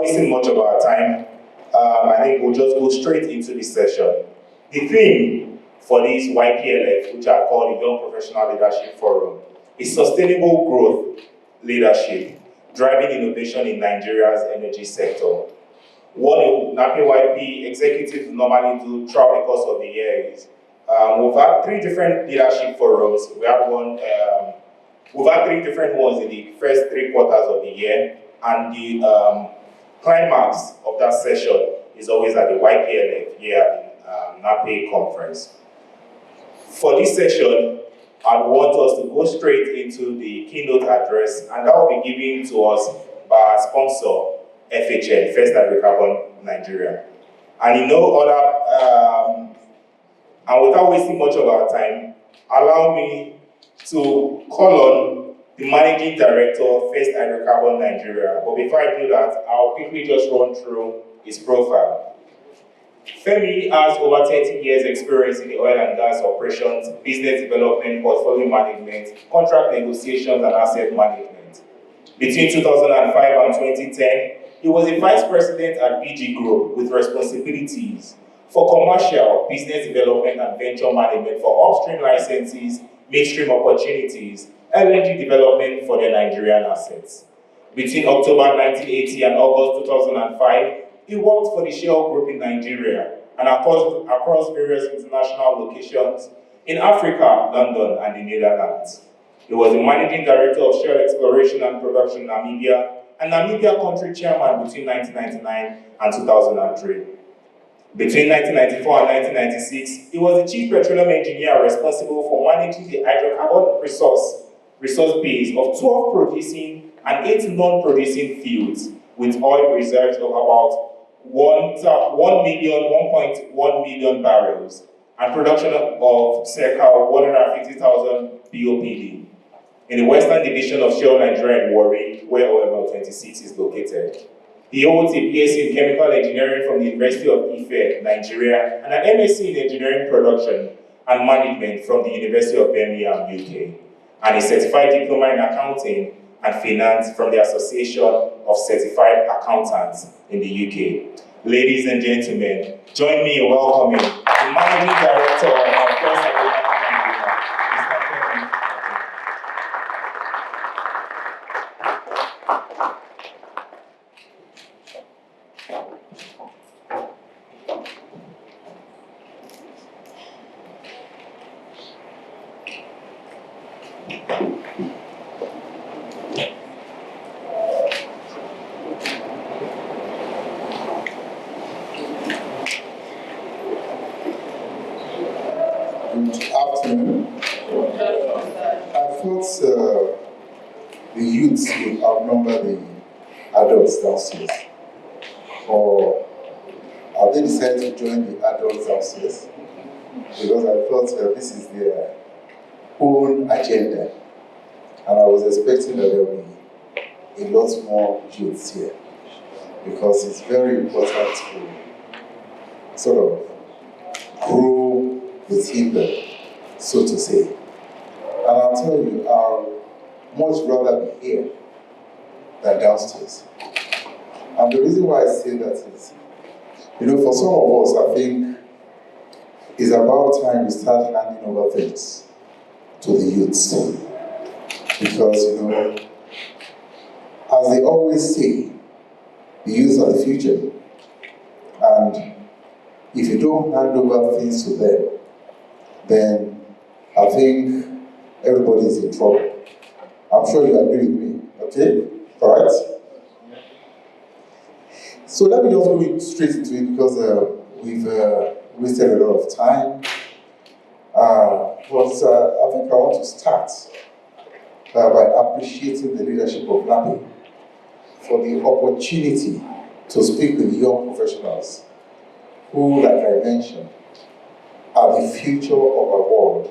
wasting much of our time, I think we'll just go straight into this session. The theme for this YPLF, which are called the Young Professional Leadership Forum, is Sustainable Growth Leadership, Driving Innovation in Nigeria's Energy Sector. What NAPE YP executives normally do throughout the course of the year is we've had 3 different leadership forums. We've had 3 different ones in the first 3 quarters of the year, and the climax of that session is always at the YPLF here at the NAPE conference. For this session, I want us to go straight into the keynote address, and that will be given to us by our sponsor, FHN, First Hydrocarbon Nigeria. And and without wasting much of our time, allow me to call on the Managing Director of First Hydrocarbon Nigeria. But before I do that, I'll quickly just run through his profile. Femi has over 30 years experience in the oil and gas operations, business development, portfolio management, contract negotiations, and asset management. Between 2005 and 2010, he was a vice president at BG Group with responsibilities for commercial, business development, and venture management for upstream licenses, midstream opportunities, LNG development for the Nigerian assets. Between October 1980 and August 2005, he worked for the Shell Group in Nigeria and across various international locations in Africa, London, and the Netherlands. He was the Managing Director of Shell Exploration and Production Namibia and Namibia Country Chairman between 1999 and 2003. Between 1994 and 1996, he was the Chief Petroleum Engineer responsible for managing the hydrocarbon resource base of 12 producing and 8 non-producing fields with oil reserves of about 1.1 million barrels and production of circa 150,000 BOPD in the Western Division of Shell Nigeria in Warri, where OML 26 is located. He holds a BSc in Chemical Engineering from the University of Ife, Nigeria, and an MSc in Engineering Production and Management from the University of Birmingham, UK, and a Certified Diploma in Accounting and Finance from the Association of Certified Accountants in the UK. Ladies and gentlemen, join me in welcoming the Managing Director of First Hydrocarbon Nigeria, Mr. Femi. Good afternoon. I thought the youths would outnumber the adults downstairs. Or have they decided to join the adults downstairs? Because I thought this is their own agenda. And I was expecting that there will be a lot more youths here. Because it's very important to sort of grow the team, so to say. And I'll tell you, I'll much rather be here than downstairs. And the reason why I say that is, for some of us, I think it's about time we start handing over things to the youths. Because, as they always say, the youth are the future. And if you don't hand over things to them, then I think everybody is in trouble. I'm sure you agree with me, okay? All right? So let me just go straight into it because we've wasted a lot of time. But I think I want to start by appreciating the leadership of NAPE for the opportunity to speak with young professionals who, like I mentioned, are the future of our world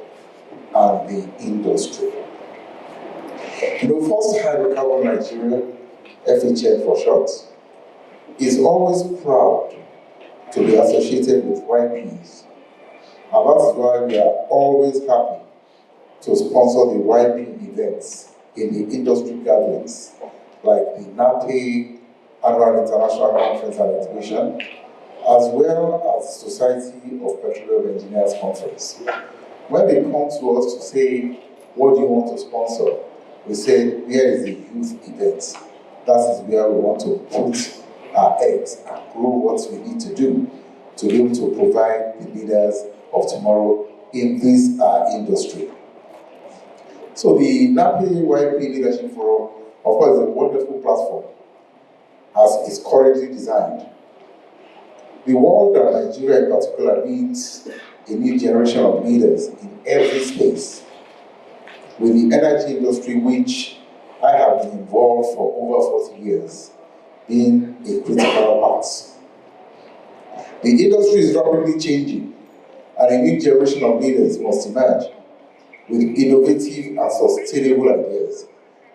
and the industry. First Hydrocarbon Nigeria, FHN for short, is always proud to be associated with YPs. And that's why we are always happy to sponsor the YP events in the industry gatherings, like the NAPE annual international conference and exhibition, as well as the Society of Petroleum Engineers Conference. When they come to us to say, what do you want to sponsor? We said, where is the youth event? That is where we want to put our eggs and grow what we need to do to be able to provide the leaders of tomorrow in this industry. So the NAPE YP Leadership Forum, of course, is a wonderful platform as it's currently designed. The world and Nigeria in particular needs a new generation of leaders in every space. With the energy industry, which I have been involved for over 40 years, being a critical part. The industry is rapidly changing, and a new generation of leaders must emerge with innovative and sustainable ideas,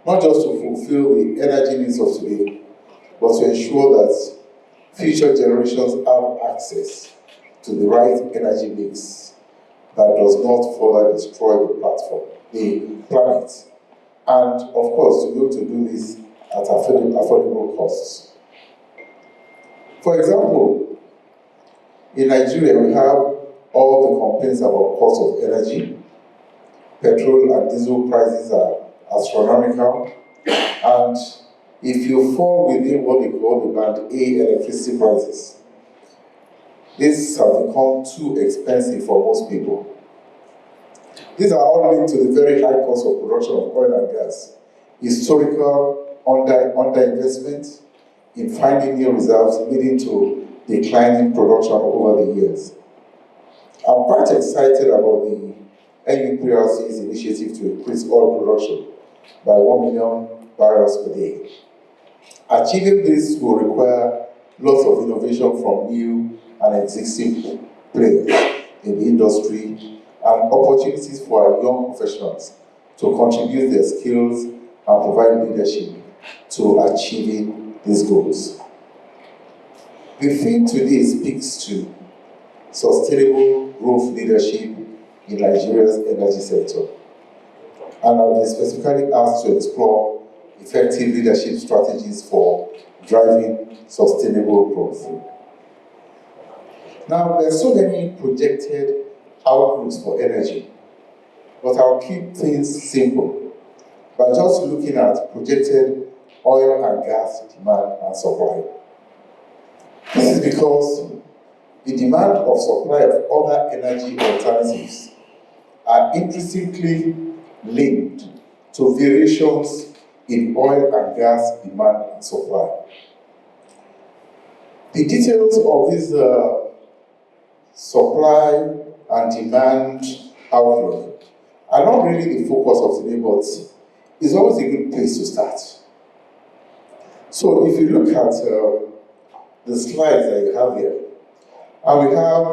not just to fulfill the energy needs of today, but to ensure that future generations have access to the right energy mix that does not further destroy the platform, the planet, and of course to be able to do this at affordable costs. For example, in Nigeria we have all the complaints about cost of energy. Petrol and diesel prices are astronomical, and if you fall within what they call the band A electricity prices, these have become too expensive for most people. These are all linked to the very high cost of production of oil and gas, historical underinvestment in finding new reserves, leading to declining production over the years. I'm quite excited about the NUPRC's initiative to increase oil production by 1 million barrels per day. Achieving this will require lots of innovation from new and existing players in the industry and opportunities for our young professionals to contribute their skills and provide leadership to achieving these goals. The theme today speaks to sustainable growth leadership in Nigeria's energy sector, and I've been specifically asked to explore effective leadership strategies for driving sustainable growth. Now, there are so many projected outlooks for energy, but I'll keep things simple by just looking at projected oil and gas demand and supply. This is because the demand of supply of other energy alternatives are intrinsically linked to variations in oil and gas demand and supply. The details of this supply and demand outlook are not really the focus of today, but it's always a good place to start. So if you look at the slides that you have here, and we have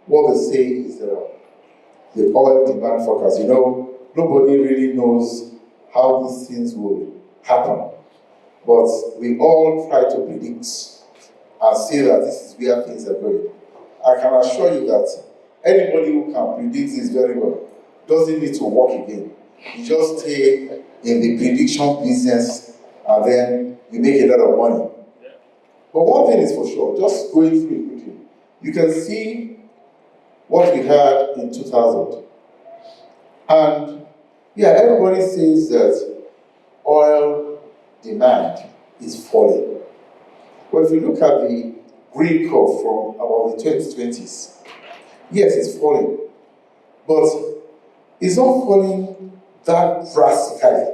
what they say is the oil demand forecast. You know, nobody really knows how these things will happen, but we all try to predict and say that this is where things are going. I can assure you that anybody who can predict this very well doesn't need to work again. You just stay in the prediction business and then you make a lot of money. But one thing is for sure, just going through it quickly, you can see what we had in 2000. And yeah, everybody says that oil demand is falling. But if you look at the green curve from about the 2020s, yes, it's falling. But it's not falling that drastically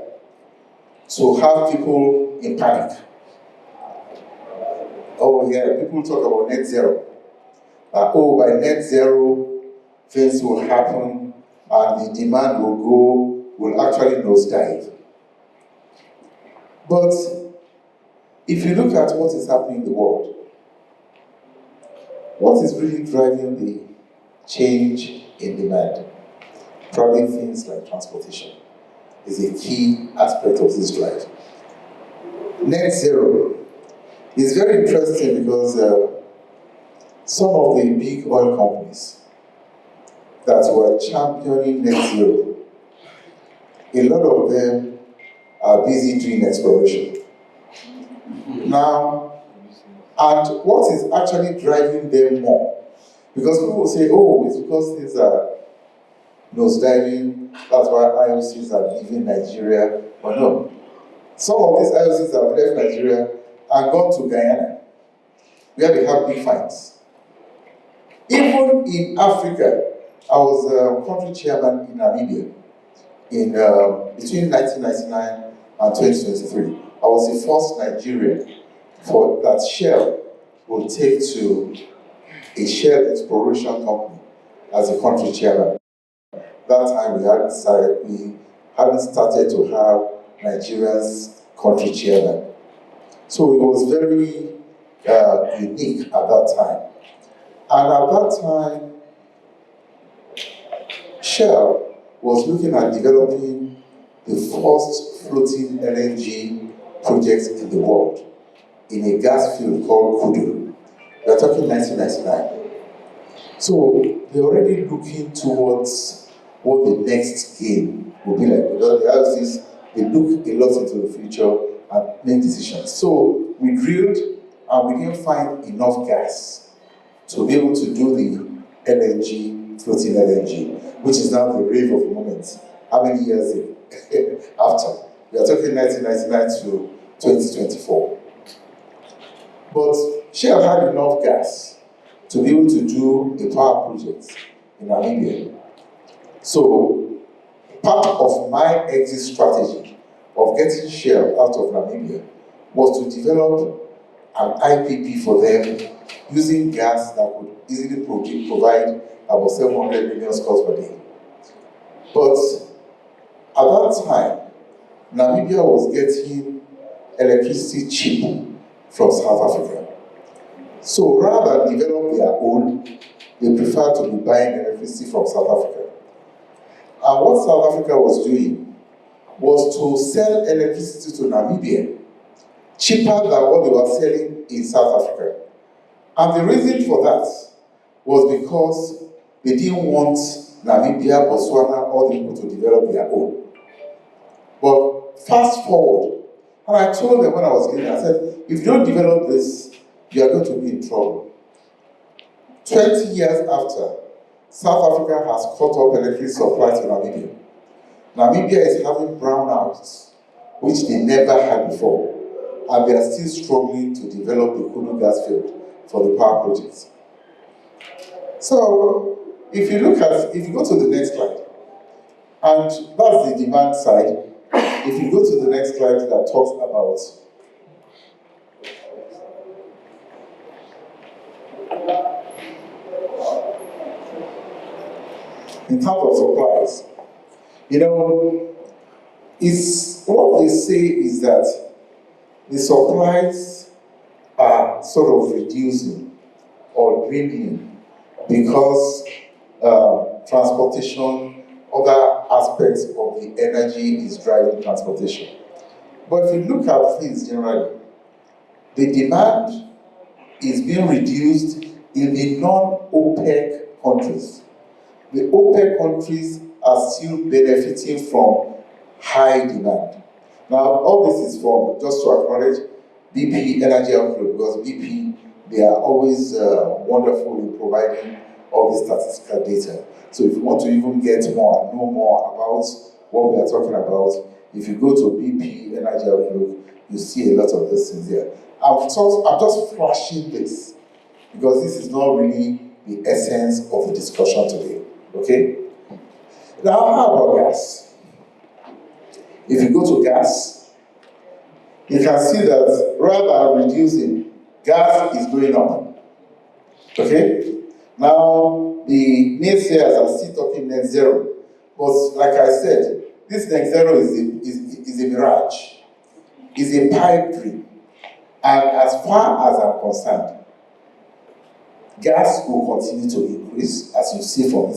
to have people in panic. Oh yeah, people talk about net zero. By net zero, things will happen and the demand will actually nosedive. But if you look at what is happening in the world, what is really driving the change in demand? Probably things like transportation is a key aspect of this drive. Net zero is very interesting because some of the big oil companies that were championing net zero, a lot of them are busy doing exploration. Now, And what is actually driving them more? Because people say, oh, it's because things are nosediving, that's why IOCs are leaving Nigeria. But no. Some of these IOCs have left Nigeria and gone to Guyana, where they have big fights. Even in Africa, I was country chairman in Namibia in between 1999 and 2023. I was the first Nigerian for that Shell will take to a Shell exploration company as a country chairman. That time we hadn't started to have Nigerians country chairman. So it was very unique at that time. And at that time, Shell was looking at developing the first floating LNG project in the world in a gas field called Kudu. We are talking 1999. So they're already looking towards what the next game will be like. Because the IOCs, they look a lot into the future and make decisions. So we drilled and we didn't find enough gas to be able to do the LNG, floating LNG, which is now the rave of the moment. How many years after? We are talking 1999 to 2024. But Shell had enough gas to be able to do a power project in Namibia. So part of my exit strategy of getting Shell out of Namibia was to develop an IPP for them using gas that could easily provide about 700 million scf per day. But at that time, Namibia was getting electricity cheap from South Africa. So rather than develop their own, they prefer to be buying electricity from South Africa. And what South Africa was doing was to sell electricity to Namibia cheaper than what they were selling in South Africa. And the reason for that was because they didn't want Namibia, Botswana, all the people to develop their own. But fast forward, and I told them when I was leaving, I said, if you don't develop this, you are going to be in trouble. 20 years after, South Africa has cut off electricity supply to Namibia. Namibia is having brownouts, which they never had before, and they are still struggling to develop the Kudu gas field for the power projects. So, if you go to the next slide, and that's the demand side. If you go to the next slide that talks about in terms of supplies, is what they say is that the supplies are sort of reducing or dwindling because transportation, other aspects of the energy is driving transportation. But if you look at things generally, the demand is being reduced in the non-OPEC countries. The OPEC countries are still benefiting from high demand. Now, all this is from, just to acknowledge, BP Energy Outlook, because BP, they are always wonderful in providing all this statistical data. So if you want to even get more and know more about what we are talking about, if you go to BP Energy Outlook, you see a lot of these things there. I'm just flashing this because this is not really the essence of the discussion today. Okay? Now, how about gas? If you go to gas, you can see that rather than reducing, gas is going up. Okay? Now, the naysayers are still talking net zero. But like I said, this net zero is a mirage, is a pipe dream. And as far as I'm concerned, gas will continue to increase, as you see from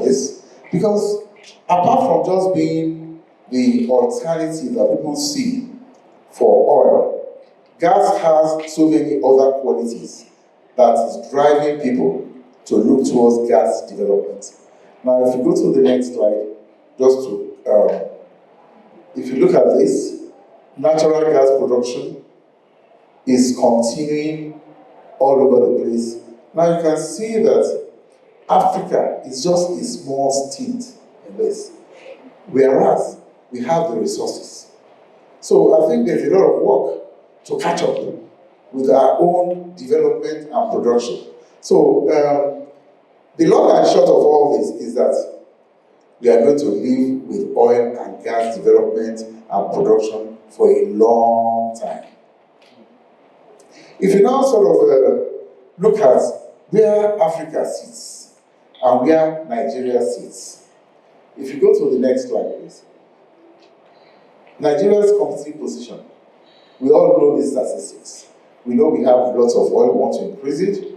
this, because apart from just being the alternative that people see for oil, gas has so many other qualities that is driving people to look towards gas development. Now, if you go to the next slide, if you look at this, natural gas production is continuing all over the place. Now you can see that Africa is just a small stint in this, whereas we have the resources. So I think there's a lot of work to catch up with our own development and production. So the long and short of all this is that we are going to live with oil and gas development and production for a long time. If you now sort of look at where Africa sits and where Nigeria sits, if you go to the next slide, please. Nigeria's competitive position. We all know the statistics. We know we have lots of oil, we want to increase it.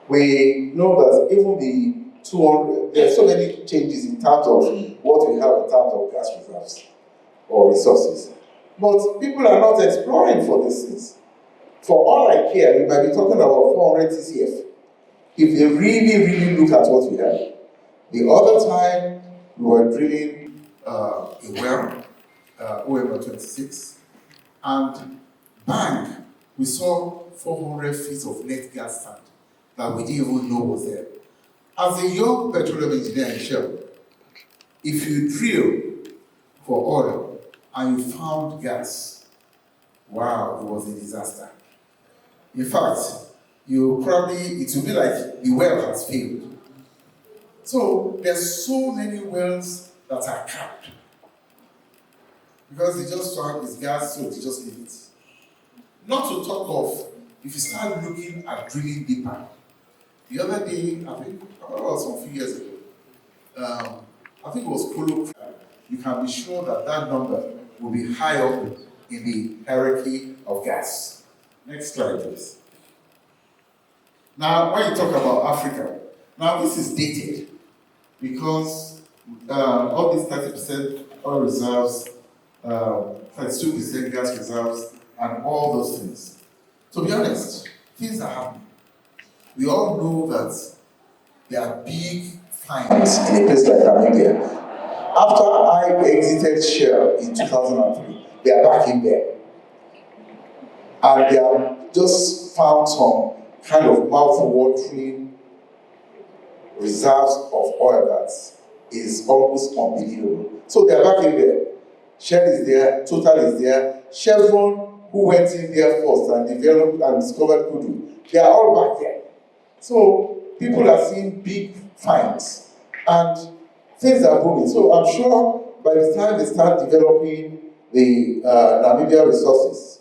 We know that even the 200, there are so many changes in terms of what we have in terms of gas reserves or resources. But people are not exploring for these things. For all I care, we might be talking about 400 TCF. If they really look at what we have. The other time, we were drilling a well, OML 26, and bang, we saw 400 feet of net gas sand that we didn't even know was there. As a young petroleum engineer in Shell, if you drill for oil and you found gas, wow, it was a disaster. In fact, it will be like the well has failed. So there's so many wells that are capped because they just found this gas, so they just leave it. Not to talk of if you start looking at drilling deeper. The other day, I think it was some few years ago, I think it was Polo. You can be sure that that number will be high up in the hierarchy of gas. Next slide, please. Now, when you talk about Africa, now this is dated because all these 30% oil reserves, 32% gas reserves, and all those things. To be honest, things are happening. We all know that there are big finds in a place like Namibia. After I exited Shell in 2003, they are back in there. And they have just found some kind of mouth-watering reserves of oil that is almost unbelievable. So they are back in there. Shell is there, Total is there, Chevron, who went in there first and developed and discovered Kudu, they are all back there. So people are seeing big finds and things are booming. So I'm sure by the time they start developing the Namibia resources,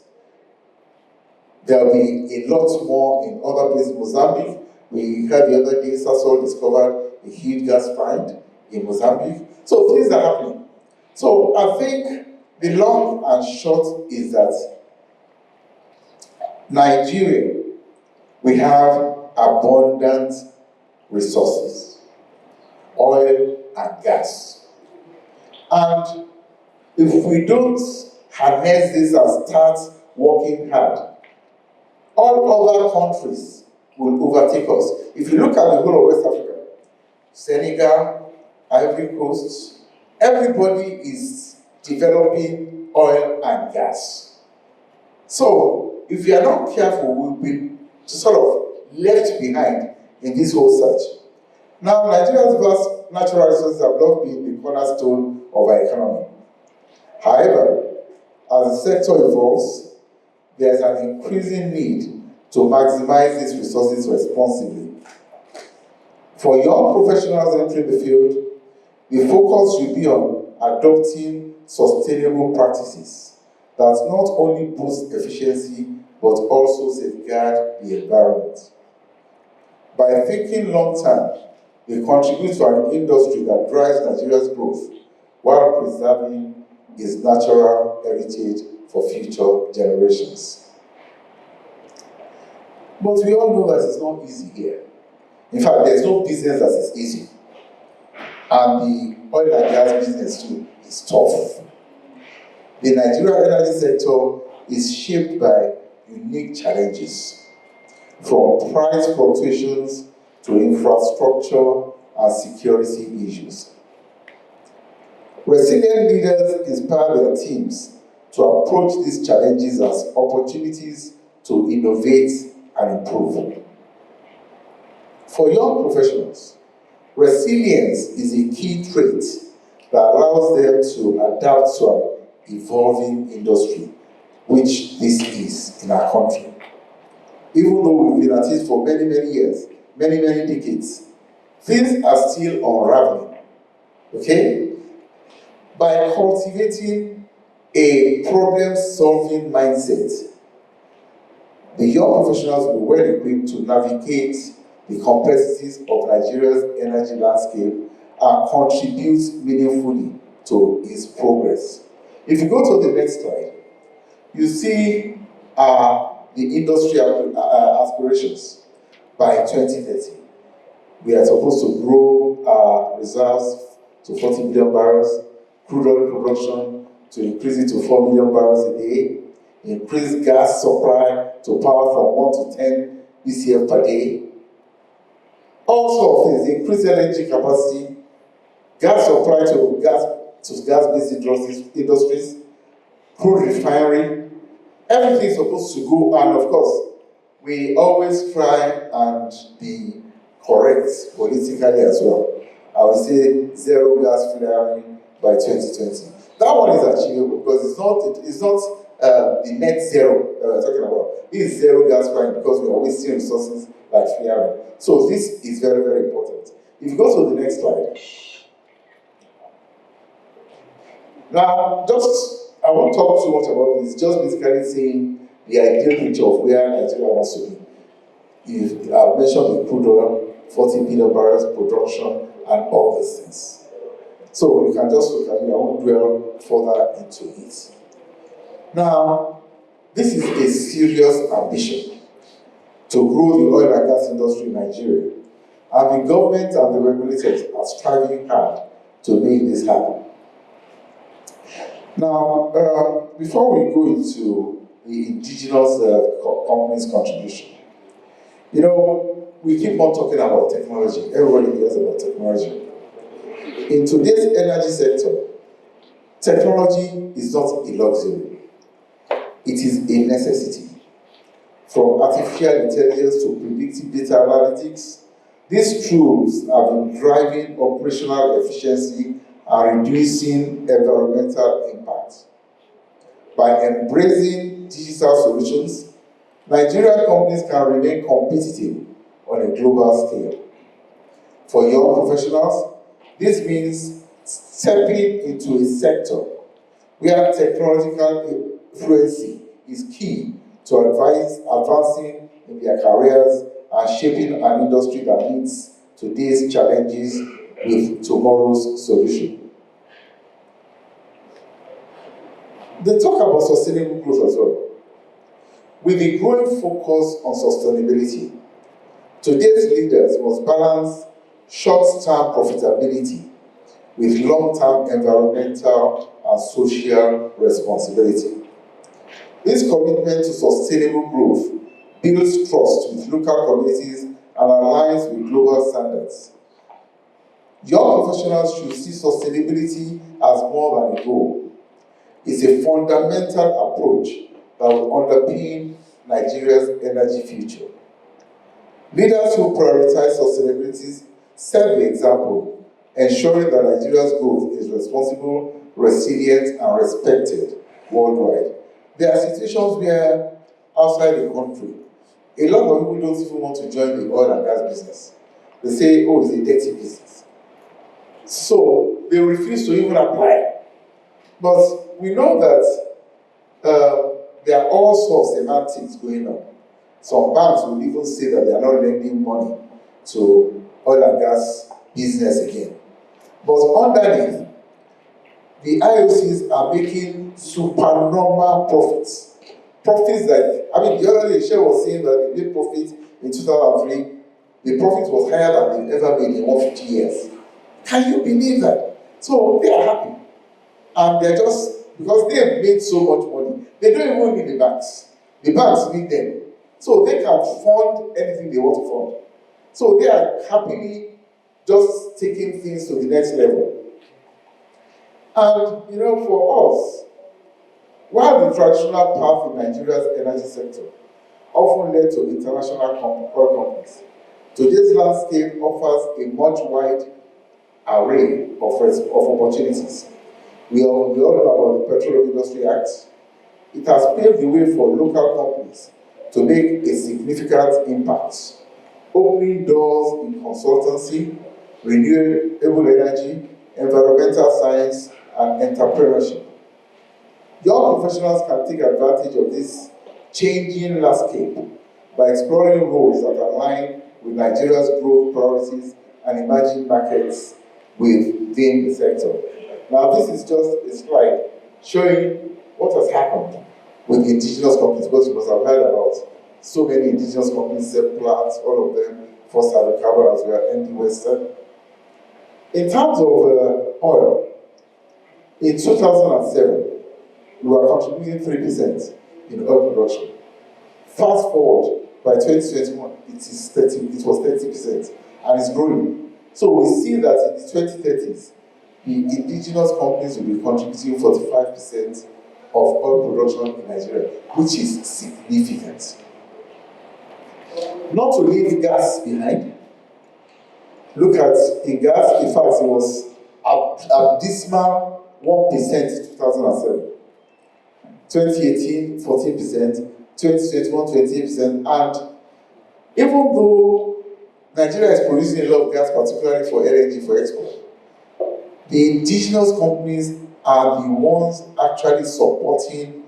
there'll be a lot more in other places. Mozambique, we heard the other day, Sasol discovered a huge gas find in Mozambique. So things are happening. So I think the long and short is that Nigeria, we have abundant resources, oil and gas. And if we don't harness this and start working hard, all other countries will overtake us. If you look at the whole of West Africa, Senegal, Ivory Coast, everybody is developing oil and gas. So if we are not careful, we'll be sort of left behind in this whole search. Now, Nigeria's vast natural resources have not been the cornerstone of our economy. However, as the sector evolves, there's an increasing need to maximize these resources responsibly. For young professionals entering the field, the focus should be on adopting sustainable practices that not only boost efficiency but also safeguard the environment. By thinking long-term, they contribute to an industry that drives Nigeria's growth while preserving its natural heritage for future generations. But we all know that it's not easy here. In fact, there's no business that is easy. And the oil and gas business too is tough. The Nigerian energy sector is shaped by unique challenges, from price fluctuations to infrastructure and security issues. Resilient leaders inspire their teams to approach these challenges as opportunities to innovate and improve. For young professionals, resilience is a key trait that allows them to adapt to an evolving industry, which this is in our country. Even though we've been at it for many, many years, many, many decades, things are still unraveling, okay? By cultivating a problem-solving mindset, the young professionals will be well equipped to navigate the complexities of Nigeria's energy landscape and contribute meaningfully to its progress. If you go to the next slide, you see the industry aspirations by 2030. We are supposed to grow our reserves to 40 million barrels, crude oil production to increase it to 4 million barrels a day, increase gas supply to power from 1 to 10 BCF per day. All sorts of things, increase LNG capacity, gas supply to gas-based industries, crude refinery. Everything is supposed to go, and of course, we always try and be correct politically as well. I would say zero gas flaring by 2020. That one is achievable because it's not the net zero that we're talking about. It is zero gas flaring because we are wasting resources like flaring. So this is very, very important. If you go to the next slide. Now, I won't talk too much about this, just basically saying the ideal picture of where Nigeria wants to be. I've mentioned the crude oil, 40 billion barrels production, and all these things. So you can just look at it, I won't dwell further into it. Now, this is a serious ambition to grow the oil and gas industry in Nigeria, and the government and the regulators are striving hard to make this happen. Now, before we go into the indigenous companies' contribution, you know, we keep on talking about technology. Everybody hears about technology. In today's energy sector, technology is not a luxury. It is a necessity. From artificial intelligence to predictive data analytics, these tools have been driving operational efficiency and reducing environmental impact. By embracing digital solutions, Nigerian companies can remain competitive on a global scale. For young professionals, this means stepping into a sector where technological fluency is key to advancing in their careers and shaping an industry that meets today's challenges with tomorrow's solution. They talk about sustainable growth as well. With the growing focus on sustainability, today's leaders must balance short-term profitability with long-term environmental and social responsibility. This commitment to sustainable growth builds trust with local communities and aligns with global standards. Young professionals should see sustainability as more than a goal. It's a fundamental approach that will underpin Nigeria's energy future. Leaders who prioritize sustainability set the example, ensuring that Nigeria's growth is responsible, resilient, and respected worldwide. There are situations where, outside the country, a lot of people don't even want to join the oil and gas business. They say, oh, it's a dirty business. So they refuse to even apply. But we know that there are all sorts of semantics going on. Some banks will even say that they are not lending money to oil and gas business again. But underneath, the IOCs are making supernormal profits. Profits that, the other day, Shell was saying that they made profit in 2003. The profit was higher than they've ever made in 150 years. Can you believe that? So they are happy. And they're just, because they have made so much money, they don't even need the banks. The banks need them. So they can fund anything they want to fund. So they are happily just taking things to the next level. And, for us, while the traditional path in Nigeria's energy sector often led to international oil companies. Today's landscape offers a much wide array of opportunities. We all know about the Petroleum Industry Act. It has paved the way for local companies to make a significant impact, opening doors in consultancy, renewable energy, environmental science, and entrepreneurship. Young professionals can take advantage of this changing landscape by exploring roles that align with Nigeria's growth priorities and emerging markets within the sector. Now, this is just a slide showing what has happened with indigenous companies, because you must have heard about so many indigenous companies, set plants, all of them, First Hydrocarbon as well, ND Western. In terms of oil, in 2007, we were contributing 3% in oil production. Fast forward, by 2021, it was 30%, and it's growing. So we see that in the 2030s, the indigenous companies will be contributing 45% of oil production in Nigeria, which is significant. Not to leave gas behind, look at in gas, in fact, it was abysmal 1% in 2007. 2018, 14%, 2021, 28%, and even though Nigeria is producing a lot of gas, particularly for LNG for export, the indigenous companies are the ones actually supporting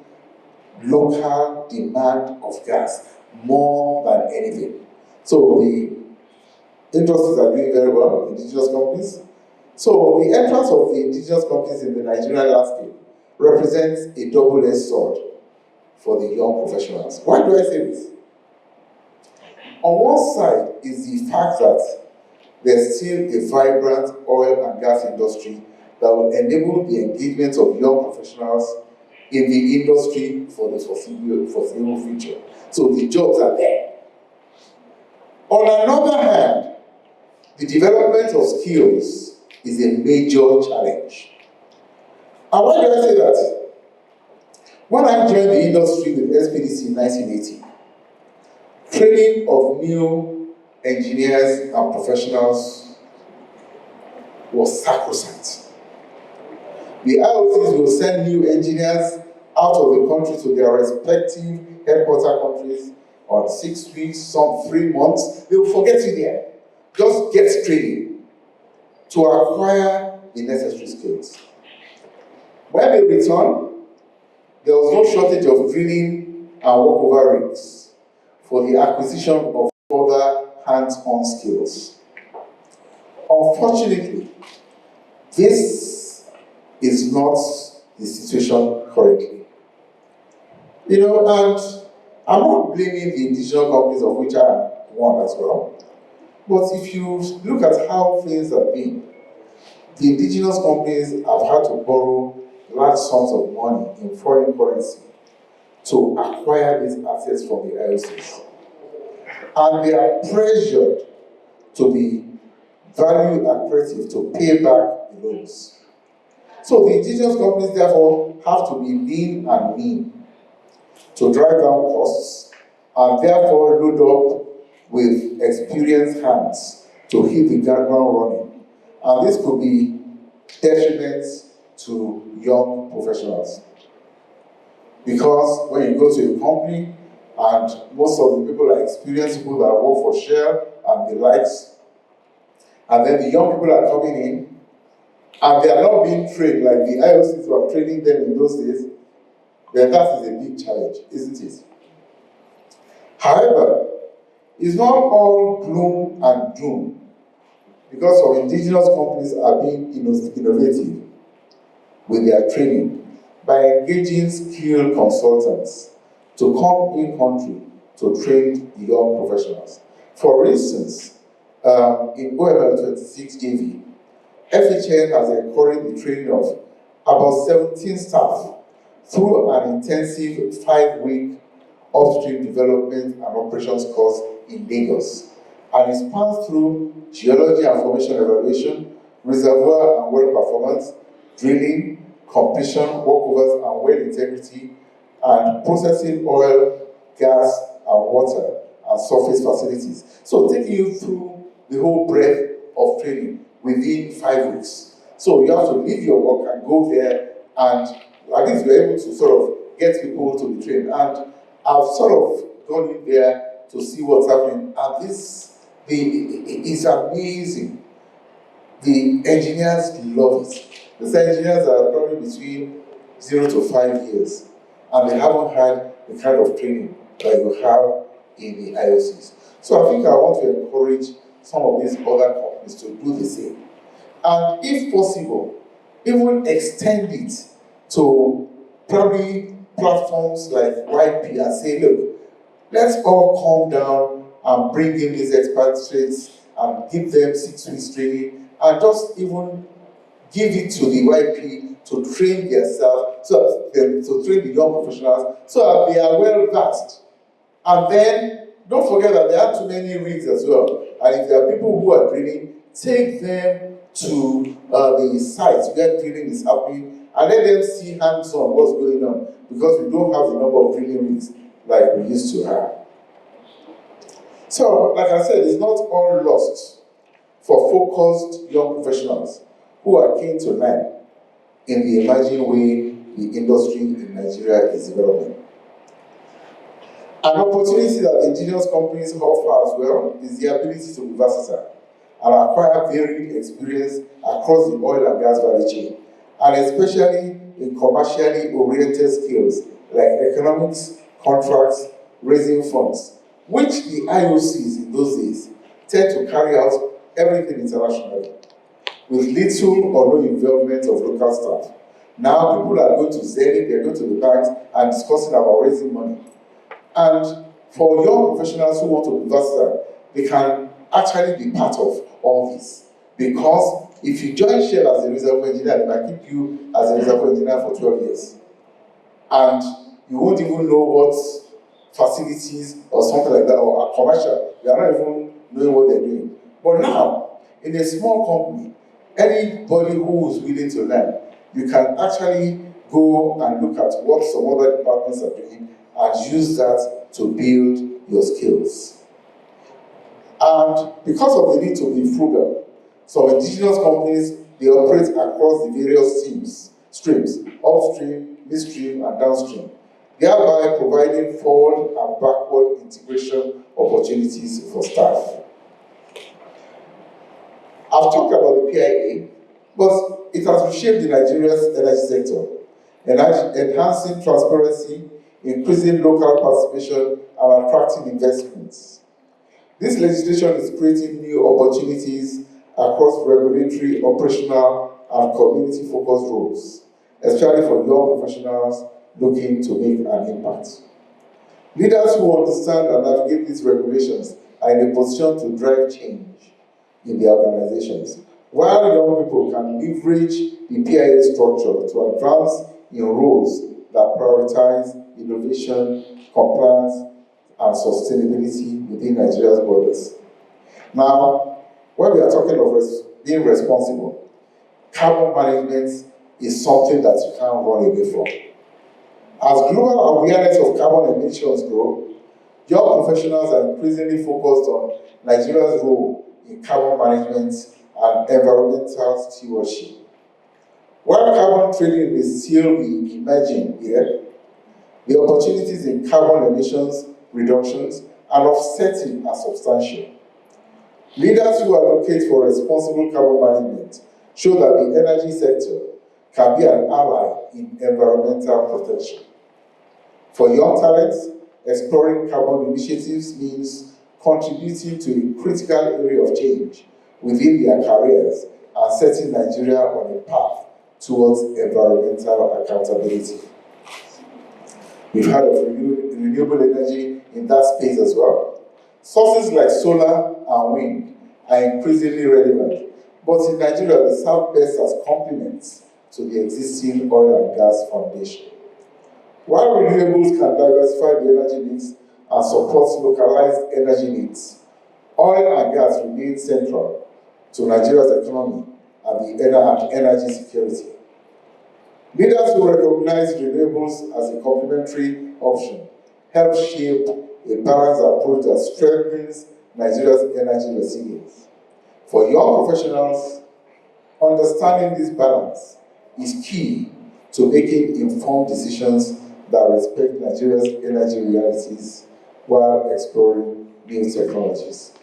local demand of gas more than anything. So the industries are doing very well, indigenous companies. So the entrance of the indigenous companies in the Nigerian landscape represents a double-edged sword for the young professionals. Why do I say this? On one side is the fact that there's still a vibrant oil and gas industry that will enable the engagement of young professionals in the industry for the foreseeable future. So the jobs are there. On another hand, the development of skills is a major challenge. And why do I say that? When I joined the industry with SPDC in 1980, training of new engineers and professionals was sacrosanct. The IOCs will send new engineers out of the country to their respective headquarter countries on 6 weeks, some 3 months. They will forget you there. Just get training to acquire the necessary skills. When they return, there was no shortage of drilling and workover rigs for the acquisition of further hands-on skills. Unfortunately, this is not the situation currently. And I'm not blaming the indigenous companies, of which I am one as well. But if you look at how things have been, the indigenous companies have had to borrow large sums of money in foreign currency to acquire these assets from the IOCs. And they are pressured to be value accretive to pay back the loans. So the indigenous companies therefore have to be lean and mean to drive down costs and therefore load up with experienced hands to hit the ground running. And this could be detriment to young professionals. Because when you go to a company and most of the people are experienced people that work for Shell and the likes, and then the young people are coming in and they are not being trained like the IOCs were training them in those days, then that is a big challenge, isn't it? However, it's not all gloom and doom, because some indigenous companies are being innovative with their training by engaging skilled consultants to come in country to train the young professionals. For instance, in OML 26 AV, FHN has encouraged the training of about 17 staff through an intensive 5-week upstream development and operations course in Lagos. And it spans through geology and formation evaluation, reservoir and well performance, drilling, completion, workovers and well integrity, and processing oil, gas, and water and surface facilities. So taking you through the whole breadth of training within 5 weeks. So you have to leave your work and go there, and at least you're able to sort of get people to be trained. And I've sort of gone in there to see what's happening, and it's amazing. The engineers love it. The engineers are probably between 0 to 5 years, and they haven't had the kind of training that you have in the IOCs. So I think I want to encourage some of these other companies to do the same. And if possible, even extend it to probably platforms like YP and say, look, let's all come down and bring in these expatriates and give them 6 weeks training, and just even give it to the YP to train themselves, to train the young professionals, so that they are well versed. And then don't forget that there are too many rigs as well. And if there are people who are drilling, take them to the sites where drilling is happening, and let them see hands-on what's going on, because we don't have the number of drilling rigs like we used to have. So, like I said, it's not all lost for focused young professionals who are keen to learn in the emerging way the industry in Nigeria is developing. An opportunity that indigenous companies offer as well is the ability to be versatile and acquire varied experience across the oil and gas value chain, and especially in commercially oriented skills like economics, contracts, raising funds, which the IOCs in those days tend to carry out everything internationally, with little or no involvement of local staff. Now people are going to Zenith, they're going to the banks and discussing about raising money. And for young professionals who want to be versatile, they can actually be part of all this. Because if you join Shell as a reservoir engineer, they might keep you as a reservoir engineer for 12 years. And you won't even know what facilities or something like that, or a commercial, you are not even knowing what they're doing. But now, in a small company, anybody who is willing to learn, you can actually go and look at what some other departments are doing and use that to build your skills. And because of the need to be frugal, some indigenous companies, they operate across the various streams, upstream, midstream, and downstream, thereby providing forward and backward integration opportunities for staff. I've talked about the PIA, but it has reshaped the Nigeria's energy sector, enhancing transparency, increasing local participation, and attracting investments. This legislation is creating new opportunities across regulatory, operational, and community-focused roles, especially for young professionals looking to make an impact. Leaders who understand and navigate these regulations are in a position to drive change in their organizations, while young people can leverage the PIA structure to advance in roles that prioritize innovation, compliance, and sustainability within Nigeria's borders. Now, when we are talking of being responsible, carbon management is something that you can't run away from. As global awareness of carbon emissions grow, young professionals are increasingly focused on Nigeria's role in carbon management and environmental stewardship. While carbon trading may still be emerging here, the opportunities in carbon emissions reductions and offsetting are substantial. Leaders who advocate for responsible carbon management show that the energy sector can be an ally in environmental protection. For young talents, exploring carbon initiatives means contributing to a critical area of change within their careers and setting Nigeria on a path towards environmental accountability. We've heard of renewable energy in that space as well. Sources like solar and wind are increasingly relevant, but in Nigeria they serve best as complements to the existing oil and gas foundation. While renewables can diversify the energy mix and support localized energy needs, oil and gas remain central to Nigeria's economy and the energy security. Leaders who recognize renewables as a complementary option help shape a balanced approach that strengthens Nigeria's energy resilience. For young professionals, understanding this balance is key to making informed decisions that respect Nigeria's energy realities while exploring new technologies.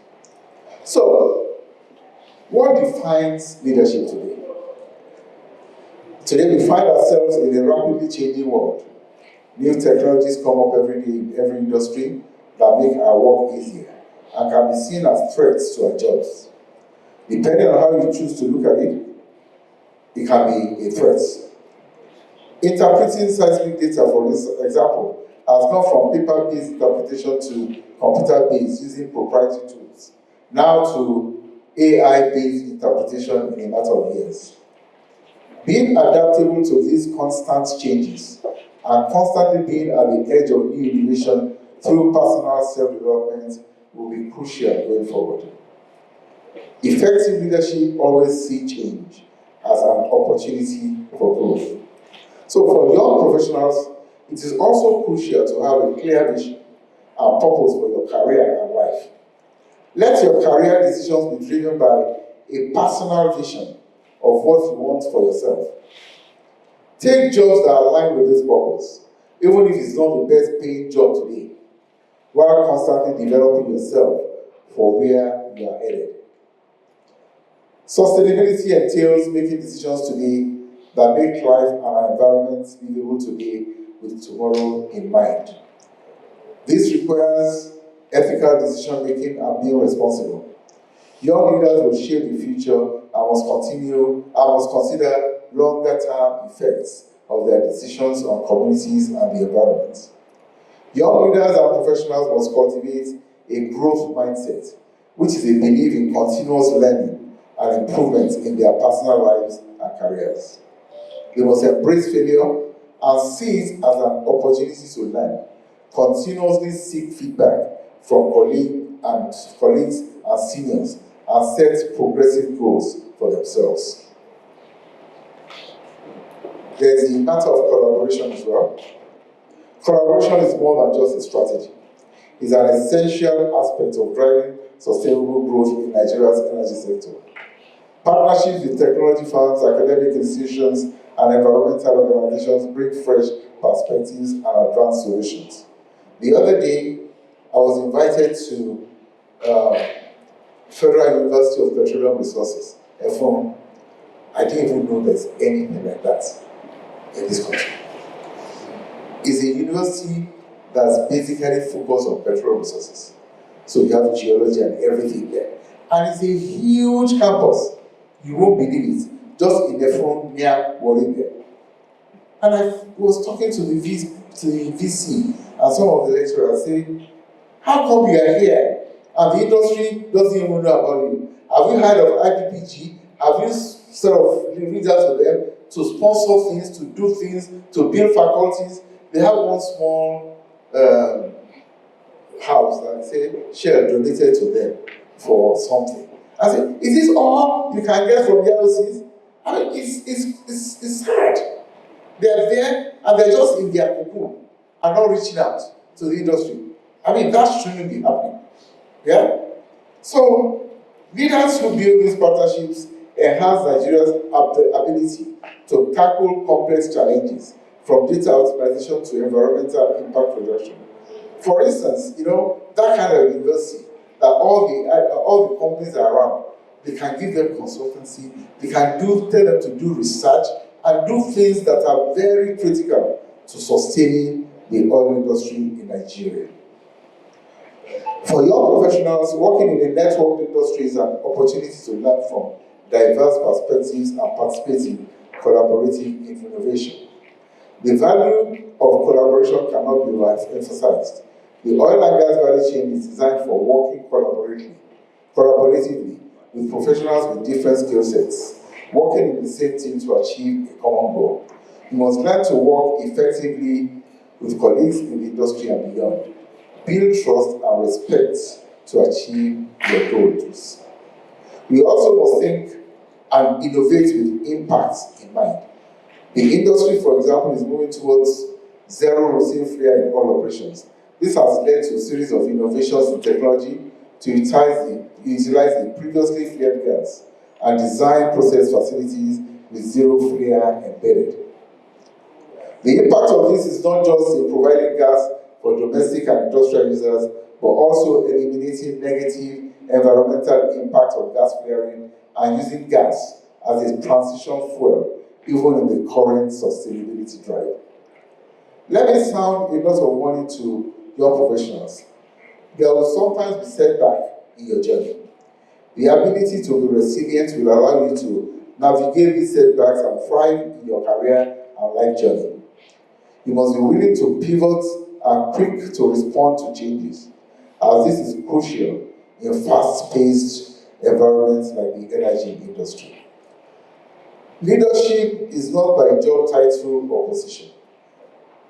So, what defines leadership today? Today we find ourselves in a rapidly changing world. New technologies come up every day in every industry that make our work easier and can be seen as threats to our jobs. Depending on how you choose to look at it, it can be a threat. Interpreting seismic data, for example, has gone from paper-based interpretation to computer-based using proprietary tools, now to AI-based interpretation in a matter of years. Being adaptable to these constant changes and constantly being at the edge of new innovation through personal self-development will be crucial going forward. Effective leadership always sees change as an opportunity for growth. So for young professionals, it is also crucial to have a clear vision and purpose for your career and life. Let your career decisions be driven by a personal vision of what you want for yourself. Take jobs that align with this purpose, even if it's not the best paid job today, while constantly developing yourself for where you are headed. Sustainability entails making decisions today that make life and our environment livable today with tomorrow in mind. This requires ethical decision making and being responsible. Young leaders will shape the future and must consider longer-term effects of their decisions on communities and the environment. Young leaders and professionals must cultivate a growth mindset, which is a belief in continuous learning and improvement in their personal lives and careers. They must embrace failure and see it as an opportunity to learn, continuously seek feedback from colleagues and seniors, and set progressive goals for themselves. There's the matter of collaboration as well. Collaboration is more than just a strategy. It's an essential aspect of driving sustainable growth in Nigeria's energy sector. Partnerships with technology firms, academic institutions, and environmental organizations bring fresh perspectives and advanced solutions. The other day, I was invited to Federal University of Petroleum Resources, FOM. I didn't even know there's anything like that in this country. It's a university that's basically focused on petroleum resources. So you have geology and everything there. And it's a huge campus. You won't believe it. Just in the front near Warren there. And I was talking to the VC and some of the lecturers saying, how come you are here and the industry doesn't even know about you? Have you heard of IPPG? Have you sort of reached out to them to sponsor things, to do things, to build faculties? They have one small house that they say Shell donated to them for something. I said, is this all you can get from the LCs? I mean, it's hard. They're there and they're just in their cocoon and not reaching out to the industry. I mean, that shouldn't be happening. Yeah? So, leaders who build these partnerships enhance Nigeria's ability to tackle complex challenges, from data optimization to environmental impact reduction. For instance, that kind of university, that all the companies are around, they can give them consultancy, they can tell them to do research, and do things that are very critical to sustaining the oil industry in Nigeria. For young professionals, working in the network industry is an opportunity to learn from diverse perspectives and participate in collaborative innovation. The value of collaboration cannot be emphasized. The oil and gas value chain is designed for working collaboratively with professionals with different skill sets, working in the same team to achieve a common goal. You must learn to work effectively with colleagues in the industry and beyond. Build trust and respect to achieve your goals. We also must think and innovate with impact in mind. The industry, for example, is moving towards zero routine failure in all operations. This has led to a series of innovations in technology to utilize the previously flared gas and design process facilities with zero flare embedded. The impact of this is not just in providing gas for domestic and industrial users, but also eliminating negative environmental impact of gas flaring and using gas as a transition fuel, even in the current sustainability drive. Let me sound a note of warning to young professionals. There will sometimes be setback in your journey. The ability to be resilient will allow you to navigate these setbacks and thrive in your career and life journey. You must be willing to pivot and quick to respond to changes, as this is crucial in fast-paced environments like the energy industry. Leadership is not by job title or position.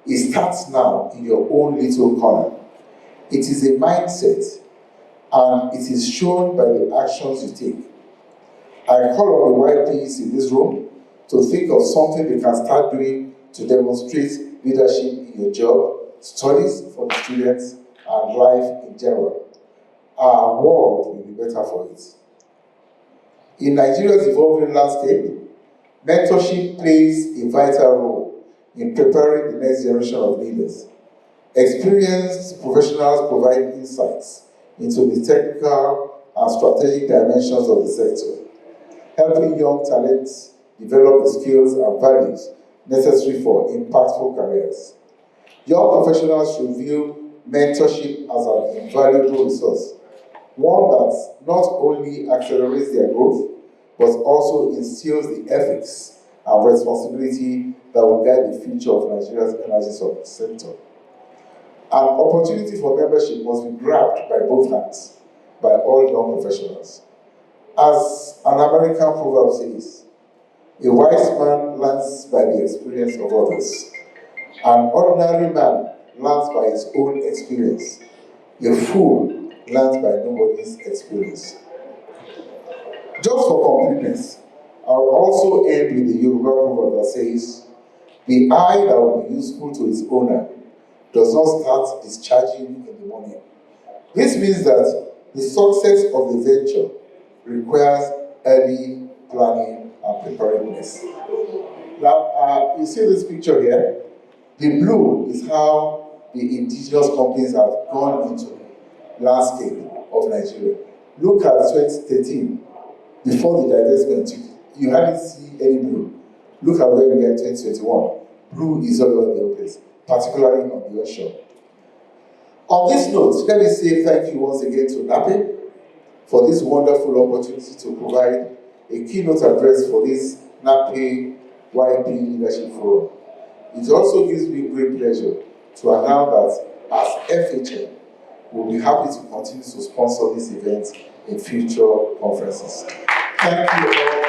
It starts now in your own little corner. It is a mindset, and it is shown by the actions you take. I call on the YPs in this room to think of something they can start doing to demonstrate leadership in your job, studies for the students, and life in general. Our world will be better for it. In Nigeria's evolving landscape, mentorship plays a vital role in preparing the next generation of leaders. Experienced professionals provide insights into the technical and strategic dimensions of the sector, helping young talents develop the skills and values necessary for impactful careers. Young professionals should view mentorship as an invaluable resource, one that not only accelerates their growth, but also instills the ethics and responsibility that will guide the future of Nigeria's energy sector. An opportunity for membership must be grabbed by both hands, by all young professionals. As an American proverb says, a wise man learns by the experience of others. An ordinary man learns by his own experience. A fool learns by nobody's experience. Just for completeness, I will also end with the Yoruba proverb that says, the eye that will be useful to its owner does not start discharging in the morning. This means that the success of the venture requires early planning and preparedness. Now, you see this picture here? The blue is how the indigenous companies have gone into the landscape of Nigeria. Look at 2013, before the divestment, you hardly see any blue. Look at where we are in 2021. Blue is all over the place, particularly on the offshore. On this note, let me say thank you once again to NAPE for this wonderful opportunity to provide a keynote address for this NAPE YP Leadership Forum. It also gives me great pleasure to announce that as FHM, we'll be happy to continue to sponsor this event in future conferences. Thank you all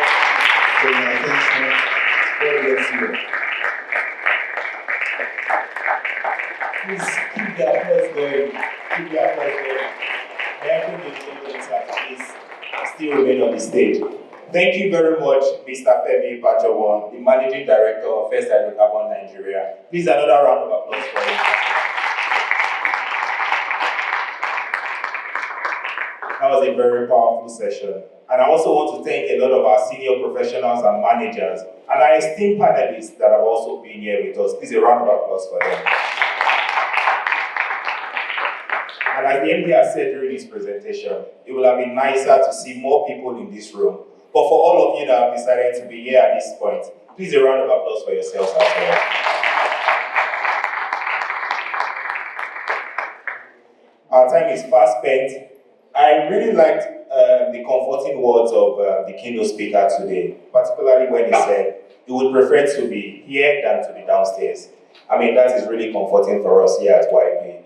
for your attention. God bless you. Please keep the applause going. Keep the applause going. Every the please still remain on the stage. Thank you very much, Mr. Femi Pajawan, the Managing Director of First Hydrocarbon Nigeria. Please another round of applause for him. That was a very powerful session. And I also want to thank a lot of our senior professionals and managers and our esteemed panelists that have also been here with us. Please a round of applause for them. And as the MD has said during his presentation, it would have been nicer to see more people in this room. But for all of you that have decided to be here at this point, please a round of applause for yourselves as well. Our time is fast spent. I really liked the comforting words of the keynote speaker today, particularly when he said he would prefer to be here than to be downstairs. I mean, that is really comforting for us here at YP,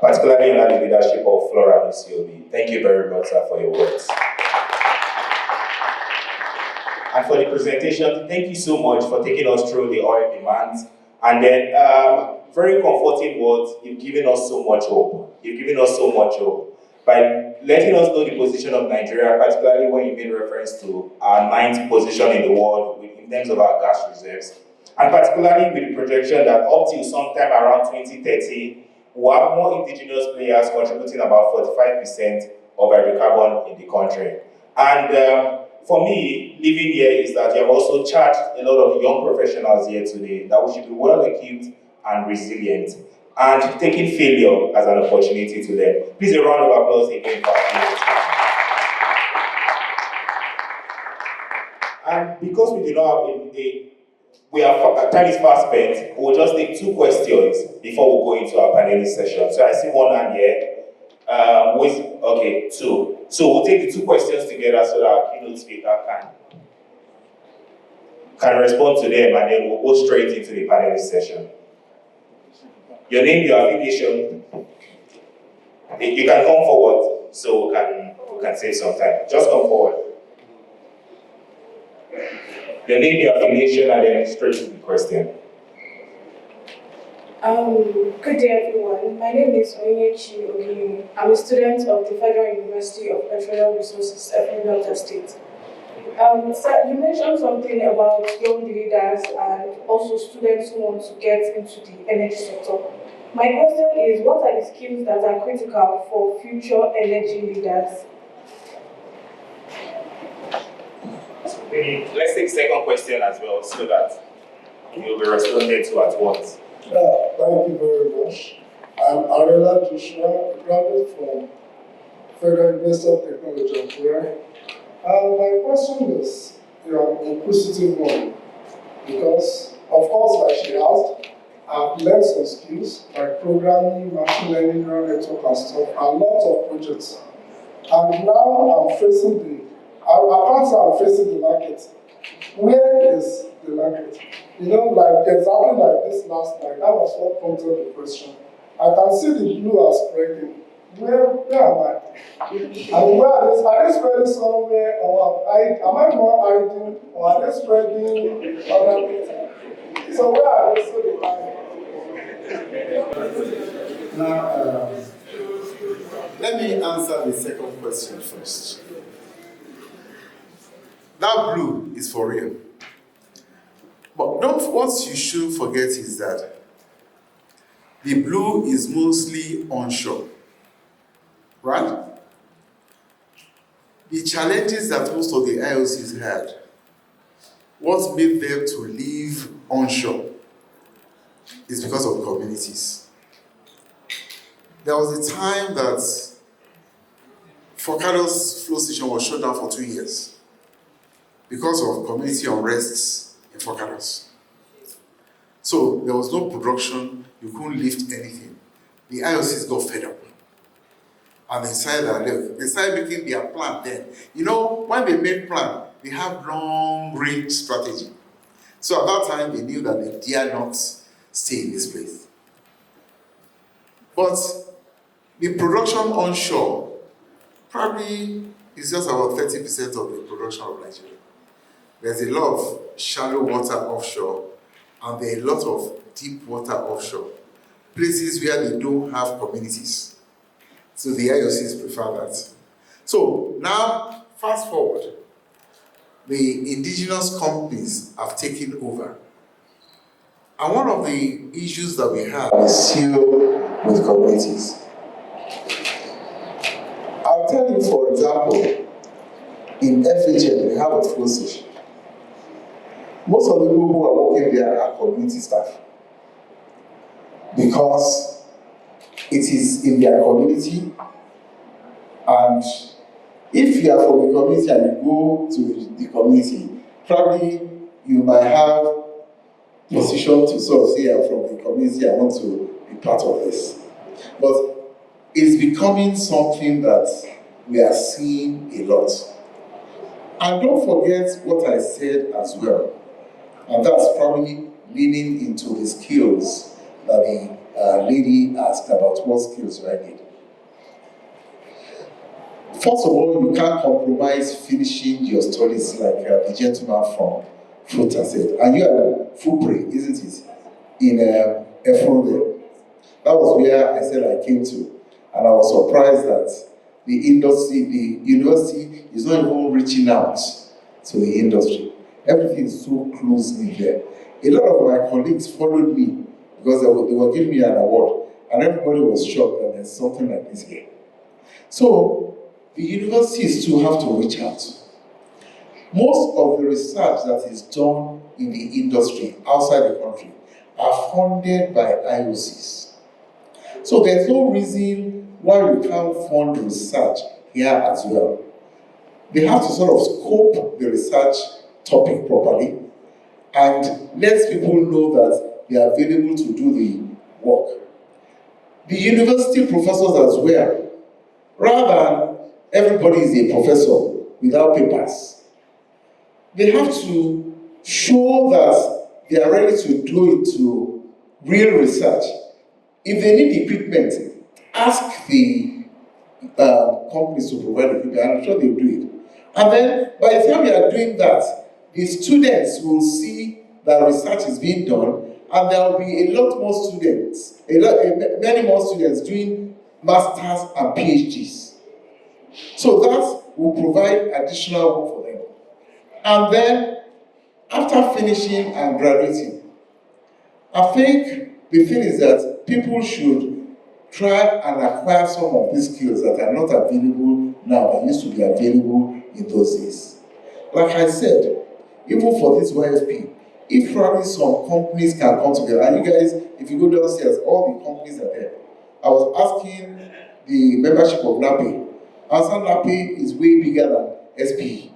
particularly under the leadership of Flora and UCOB. Thank you very much, sir, for your words. And for the presentation, thank you so much for taking us through the oil demands. And then, very comforting words, you've given us so much hope. You've given us so much hope by letting us know the position of Nigeria, particularly when you made reference to our 9th position in the world in terms of our gas reserves. And particularly with the projection that up till sometime around 2030, we'll have more indigenous players contributing about 45% of hydrocarbon in the country. And for me, living here is that you have also charged a lot of young professionals here today that we should be well equipped and resilient, and taking failure as an opportunity to learn. Please, a round of applause again for our youth. And because we do not have time is fast spent, we'll just take 2 questions before we go into our panelist session. So I see one hand here. Okay, 2. So we'll take the 2 questions together so that our keynote speaker can respond to them, and then we'll go straight into the panelist session. Your name, your affiliation. You can come forward so we can save some time. Just come forward. Your name, your affiliation, and then straight to the question. Good day, everyone. My name is Onyechi Ogini. I'm a student of the Federal University of Petroleum Resources, Delta State. Sir, you mentioned something about young leaders and also students who want to get into the energy sector. My question is, what are the skills that are critical for future energy leaders? Let's take second question as well so that you'll be responded to at once. Thank you very much. I'm Arela Joshua, a graduate from Federal University of Technology, Akure. My question is an inquisitive one, because, of course, like she asked, I've learned some skills like programming, machine learning, neural network, and stuff, and lots of projects. And now I'm facing I can't say I'm facing the market. Where is the market? You know, like exactly like this last night, that was what prompted the question. I can see the blue are spreading. Where am I? And where are they spreading somewhere, or am I more hiding, or are they spreading other places? So where are they so they hide? Now, let me answer the second question first. That blue is for real. But what you shouldn't forget is that the blue is mostly onshore, right? The challenges that most of the IOCs had, what made them to leave onshore is because of communities. There was a time that Forcados flow station was shut down for 2 years because of community unrests in Forcados. So there was no production, you couldn't lift anything. The IOCs got fed up. And they started making their plan then. You know, when they made plan, they have long-range strategy. So at that time, they knew that they dare not stay in this place. But the production onshore probably is just about 30% of the production of Nigeria. There's a lot of shallow water offshore, and there are a lot of deep water offshore, places where they don't have communities. So the IOCs prefer that. So now, fast forward, the indigenous companies have taken over. And one of the issues that we have is still with communities. I'll tell you, for example, in FHM, we have a flow station. Most of the people who are working there are community staff, because it is in their community, and if you are from the community and you go to the community, probably you might have position to sort of say, I'm from the community, I want to be part of this. But it's becoming something that we are seeing a lot. And don't forget what I said as well. And that's probably leaning into the skills that the lady asked about. What skills do I need? First of all, you can't compromise finishing your studies like the gentleman from Fruta said. And you are Fupre, isn't it? In Efronville. That was where I said I came to. And I was surprised that the university is not even reaching out to the industry. Everything is so closely there. A lot of my colleagues followed me because they were giving me an award. and everybody was shocked that there's something like this here. So the universities too have to reach out. Most of the research that is done in the industry outside the country are funded by IOCs. So there's no reason why we can't fund research here as well. They have to sort of scope the research topic properly and let people know that they are available to do the work. The university professors as well, rather than everybody is a professor without papers, they have to show that they are ready to do it to real research. If they need equipment, ask the companies to provide equipment, and I'm sure they'll do it. And then, by the time you are doing that, the students will see that research is being done, and there will be a lot more students, many more students doing masters and PhDs. So that will provide additional work for them. And then, after finishing and graduating, I think the thing is that people should try and acquire some of these skills that are not available now, that used to be available in those days. Like I said, even for this YFP, if probably some companies can come together, and you guys, if you go downstairs, all the companies are there. I was asking the membership of NAPE, and NAPE is way bigger than SPE.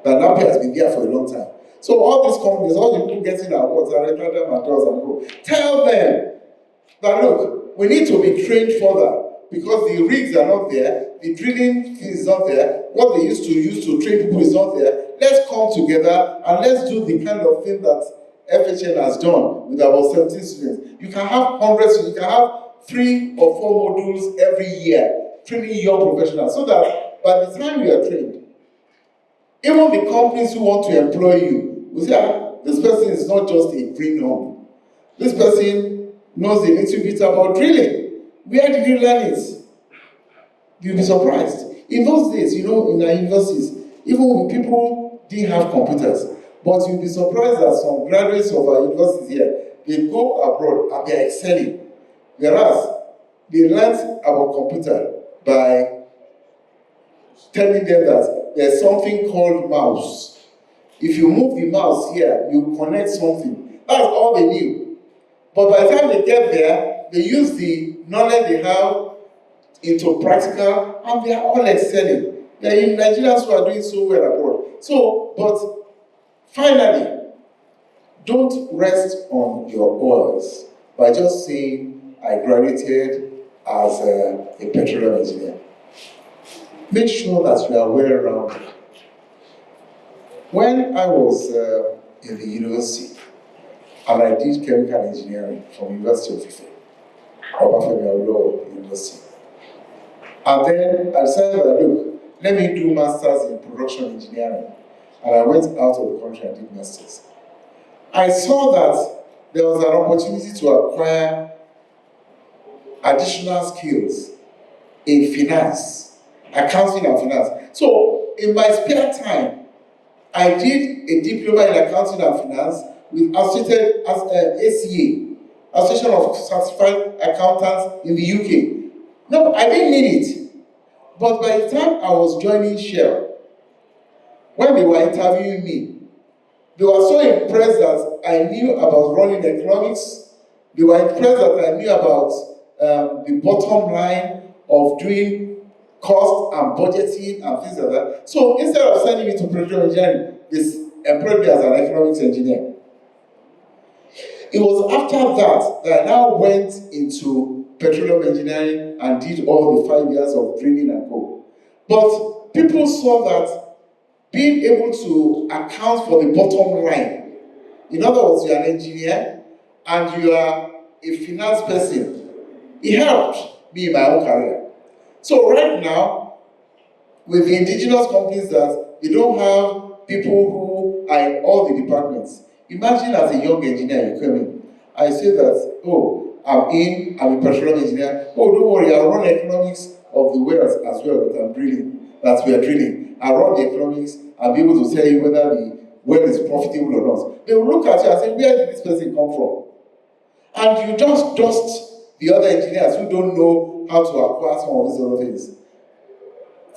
That NAPE has been there for a long time. So all these companies, all the people getting awards and return and doors and go, tell them that look, we need to be trained further because the rigs are not there, the drilling is not there, what they used to use to train people is not there. Let's come together and let's do the kind of thing that FHN has done with about 17 students. You can have hundreds, you can have 3 or 4 modules every year, training young professionals, so that by the time you are trained, even the companies who want to employ you will say, this person is not just a green home. This person knows a little bit about drilling. Where did you learn it? You'll be surprised. In those days, in our universities, even when people didn't have computers, but you'll be surprised that some graduates of our universities here, they go abroad and they're excelling. Whereas they learned about computer by telling them that there's something called mouse. If you move the mouse here, you connect something. That's all they knew. But by the time they get there, they use the knowledge they have into practical, and they are all excelling. There are Nigerians who are doing so well abroad. So, but finally, don't rest on your oars by just saying, I graduated as a petroleum engineer. Make sure that you are well-rounded. When I was in the university, and I did chemical engineering from University of Ife, Obafemi Awolowo University. And then I decided that, look, let me do masters in production engineering. And I went out of the country and did masters. I saw that there was an opportunity to acquire additional skills in finance, accounting and finance. So in my spare time, I did a diploma in accounting and finance with associated ACA, Association of Certified Accountants in the UK. No, I didn't need it. But by the time I was joining Shell, when they were interviewing me, they were so impressed that I knew about running economics. They were impressed that I knew about the bottom line of doing cost and budgeting and things like that. So instead of sending me to petroleum engineering, they employed me as an economics engineer. It was after that I now went into petroleum engineering and did all the 5 years of drilling and co. But people saw that being able to account for the bottom line, in other words, you are an engineer and you are a finance person, it helped me in my own career. So right now, with the indigenous companies that they don't have people who are in all the departments, imagine as a young engineer you come in, I say that, oh, I'm a petroleum engineer. Oh, don't worry, I'll run economics of the wells as well that we are drilling. I'll run the economics, I'll be able to tell you whether the well is profitable or not. They will look at you and say, where did this person come from? And you just dust the other engineers who don't know how to acquire some of these other things.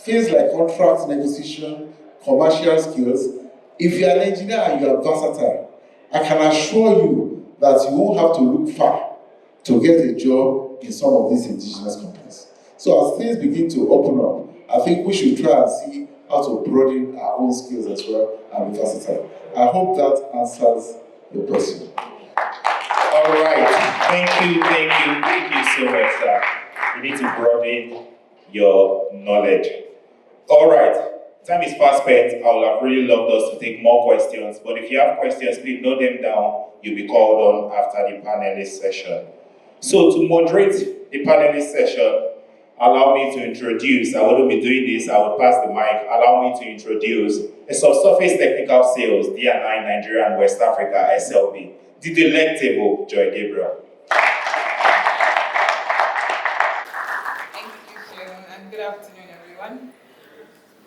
Things like contract negotiation, commercial skills. If you're an engineer and you are versatile, I can assure you that you won't have to look far to get a job in some of these indigenous companies. So as things begin to open up, I think we should try and see how to broaden our own skills as well and be versatile. I hope that answers your question. All right. Thank you so much, sir. You need to broaden your knowledge. All right. Time is fast spent. I would have really loved us to take more questions, but if you have questions, please note them down. You'll be called on after the panelist session. So to moderate the panelist session, allow me to introduce, I wouldn't be doing this, I would pass the mic, allow me to introduce a subsurface technical sales, D&I Nigeria and West Africa, SLB, the delectable Joy Gabriel. Thank you, Sharon, and good afternoon, everyone.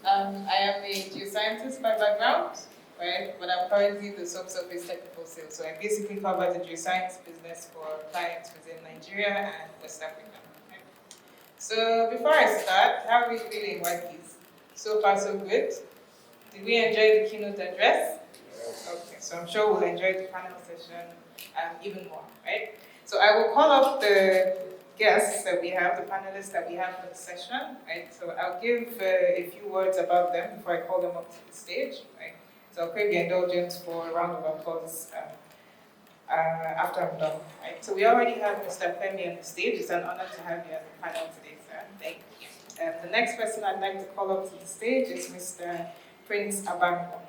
I am a geoscientist by background, right? But I'm currently the subsurface technical sales. So I basically cover the geoscience business for clients within Nigeria and West Africa. Right? So before I start, how are we feeling, Wakis? So far, so good. Did we enjoy the keynote address? Okay, so I'm sure we'll enjoy the panel session even more, right? So I will call up the guests that we have, the panelists that we have for the session, right? So I'll give a few words about them before I call them up to the stage, right? So I'll crave your indulgence for a round of applause after I'm done, right? So we already have Mr. Femi on the stage. It's an honor to have you on the panel today, sir. Thank you. The next person I'd like to call up to the stage is Mr. Prince Abango.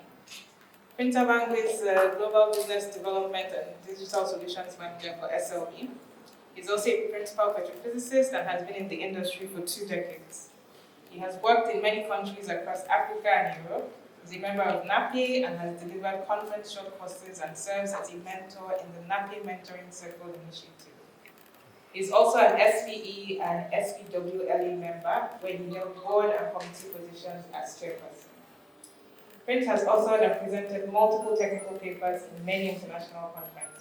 Prince Abango is the Global Business Development and Digital Solutions Manager for SLB. He's also a principal petrophysicist and has been in the industry for 2 decades. He has worked in many countries across Africa and Europe. He's a member of NAPE and has delivered conference short courses and serves as a mentor in the NAPE Mentoring Circle Initiative. He's also an SPE and SPWLA member, where he held board and committee positions as chairperson. Prince has also presented multiple technical papers in many international conferences.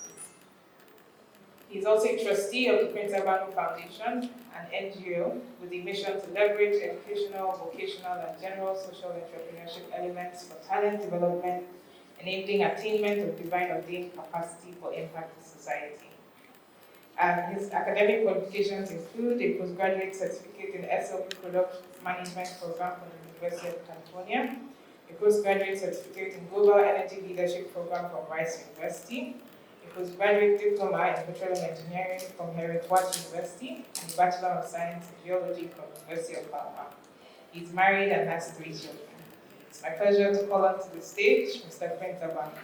He is also a trustee of the Prince Abango Foundation, an NGO with the mission to leverage educational, vocational, and general social entrepreneurship elements for talent development, enabling attainment of divine ordained capacity for impact in society. His academic qualifications include a postgraduate certificate in SLP Product Management Program from the University of California, a postgraduate certificate in Global Energy Leadership Program from Rice University, a postgraduate diploma in petroleum engineering from Heriot-Watt University, and a Bachelor of Science in Geology from the University of Alabama. He's married and has 3 children. It's my pleasure to call up to the stage Mr. Prince Abango.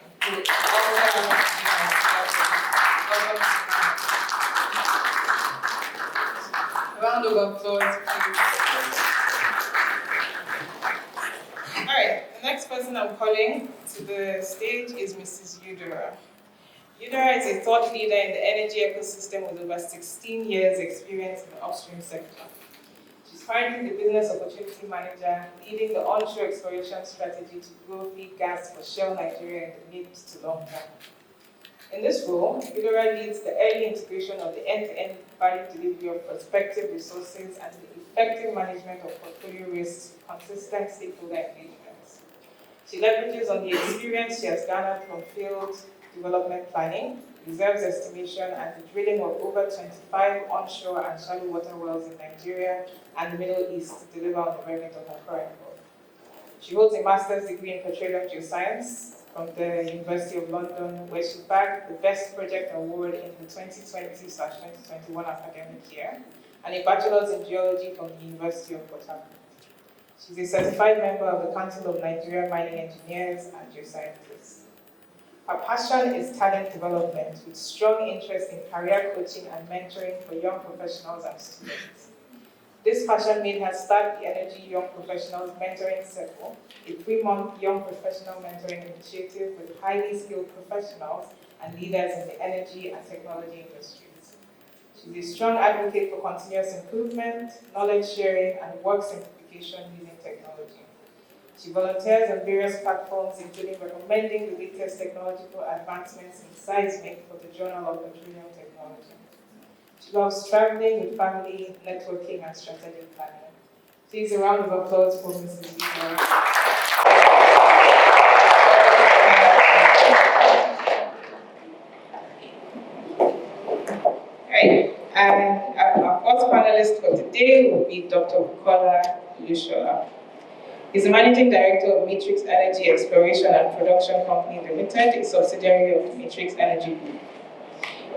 A round of applause, please. All right, the next person I'm calling to the stage is Mrs. Eudora. Eudora is a thought leader in the energy ecosystem with over 16 years experience in the upstream sector. She's currently the business opportunity manager, leading the onshore exploration strategy to grow feed gas for Shell Nigeria in the mid to long term. In this role, Eudora leads the early integration of the end-to-end value delivery of prospective resources and the effective management of portfolio risks with consistent stakeholder engagements. She leverages on the experience she has garnered from field development planning, reserves estimation, and the drilling of over 25 onshore and shallow water wells in Nigeria and the Middle East to deliver on the remit of her current role. She holds a master's degree in petroleum geoscience from the University of London, where she bagged the Best Project Award in the 2020/2021 academic year, and a bachelor's in geology from the University of Port Harcourt. She's a certified member of the Council of Nigerian Mining Engineers and Geoscientists. Her passion is talent development, with strong interest in career coaching and mentoring for young professionals and students. This passion made her start the Energy Young Professionals Mentoring Circle, a 3-month young professional mentoring initiative with highly skilled professionals and leaders in the energy and technology industries. She's a strong advocate for continuous improvement, knowledge sharing, and work simplification using technology. She volunteers on various platforms, including recommending the latest technological advancements in seismic for the Journal of Petroleum Technology. She loves traveling with family, networking, and strategic planning. Please, a round of applause for Mrs. Eva. Right. And our first panelist for today will be Dr. Bukola Lushola. He's the Managing Director of Matrix Energy Exploration and Production Company Limited, a subsidiary of Matrix Energy Group.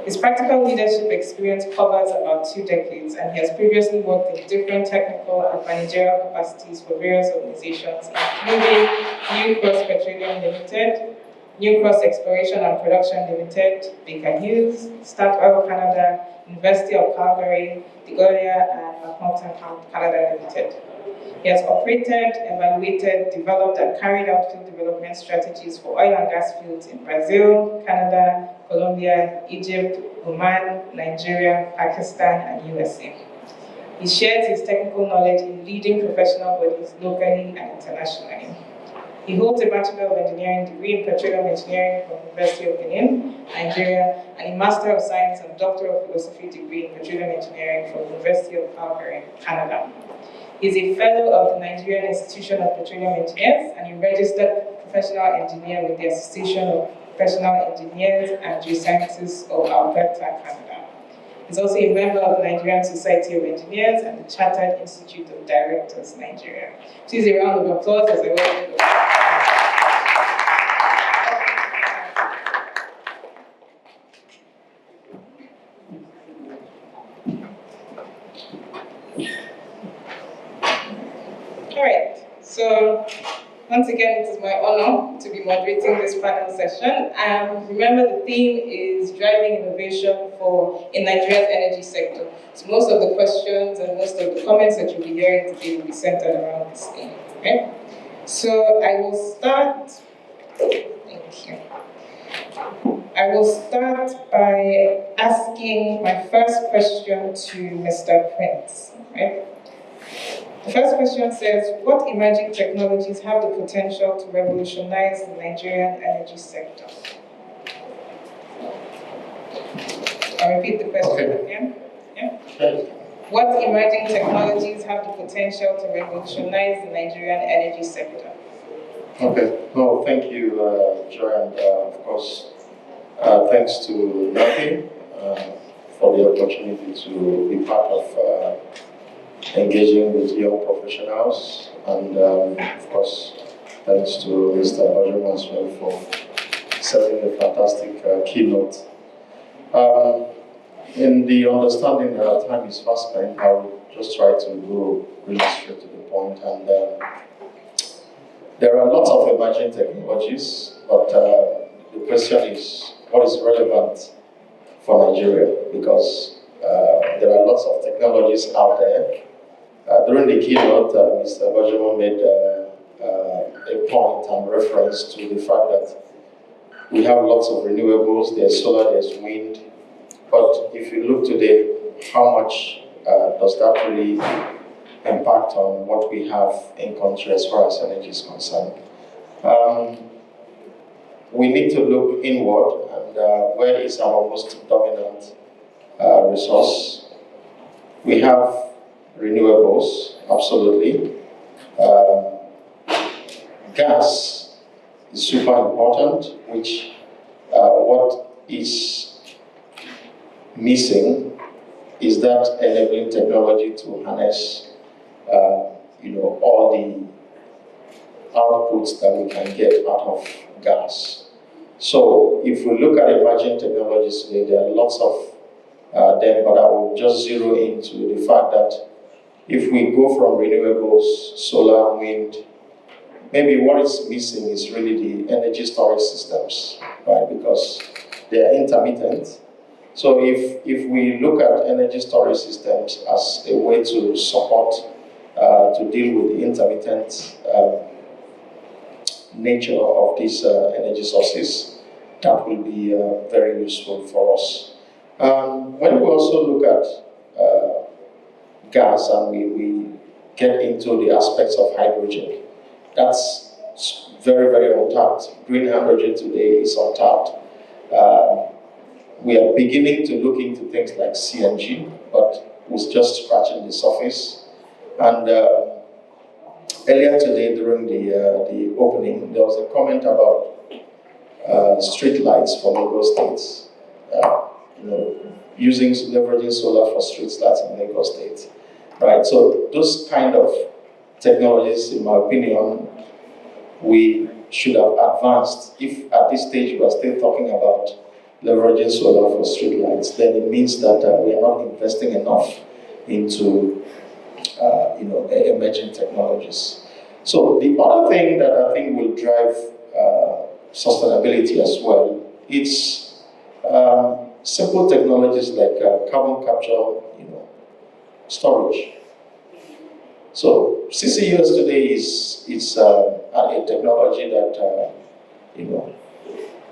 His practical leadership experience covers about 2 decades, and he has previously worked in different technical and managerial capacities for various organizations, including New Cross Petroleum Limited, New Cross Exploration and Production Limited, Baker Hughes, Statoil Canada, University of Calgary, DeGolia, and McNaughton Canada Limited. He has operated, evaluated, developed, and carried out field development strategies for oil and gas fields in Brazil, Canada, Colombia, Egypt, Oman, Nigeria, Pakistan, and USA. He shares his technical knowledge in leading professional bodies locally and internationally. He holds a Bachelor of Engineering degree in Petroleum Engineering from the University of Benin, Nigeria, and a Master of Science and Doctor of Philosophy degree in Petroleum Engineering from the University of Calgary, Canada. He is a Fellow of the Nigerian Institution of Petroleum Engineers and a registered professional engineer with the Association of Professional Engineers and Geoscientists of Alberta, Canada. He's also a member of the Nigerian Society of Engineers and the Chartered Institute of Directors, Nigeria. Please a round of applause as I welcome you. All right, so once again, it is my honor to be moderating this panel session. And remember, the theme is driving innovation in Nigeria's energy sector. So most of the questions and most of the comments that you'll be hearing today will be centered around this theme. Okay? So I will start. Thank you. I will start by asking my first question to Mr. Prince. Right? The first question says, what emerging technologies have the potential to revolutionize the Nigerian energy sector? I'll repeat the question again. Yeah? What emerging technologies have the potential to revolutionize the Nigerian energy sector? Okay, no, thank you, Joy, and of course, thanks to NAPE for the opportunity to be part of engaging with young professionals, and of course, thanks to Mr. Bajomo as well for setting a fantastic keynote. In the understanding that our time is fast spent, I will just try to go really straight to the point. And there are lots of emerging technologies, but the question is, what is relevant for Nigeria? Because there are lots of technologies out there. During the keynote, Mr. Bajomo made a point and reference to the fact that we have lots of renewables. There's solar, there's wind. But if you look today, how much does that really impact on what we have in country as far as energy is concerned? We need to look inward, and where is our most dominant resource? We have renewables, absolutely. Gas is super important, which what is missing is that enabling technology to harness all the outputs that we can get out of gas. So if we look at emerging technologies today, there are lots of them, but I will just zero into the fact that if we go from renewables, solar, wind, maybe what is missing is really the energy storage systems, right? Because they are intermittent. So if we look at energy storage systems as a way to support, to deal with the intermittent nature of these energy sources, that will be very useful for us. When we also look at gas and we get into the aspects of hydrogen, that's very, very untapped. Green hydrogen today is untapped. We are beginning to look into things like CNG, but we're just scratching the surface. And earlier today during the opening, there was a comment about street lights for Lagos State. Leveraging solar for street lights in Lagos State. Right, so those kind of technologies, in my opinion, we should have advanced. If at this stage we are still talking about leveraging solar for street lights, then it means that we are not investing enough into emerging technologies. So the other thing that I think will drive sustainability as well, it's simple technologies like carbon capture, storage. So CCUS today is a technology that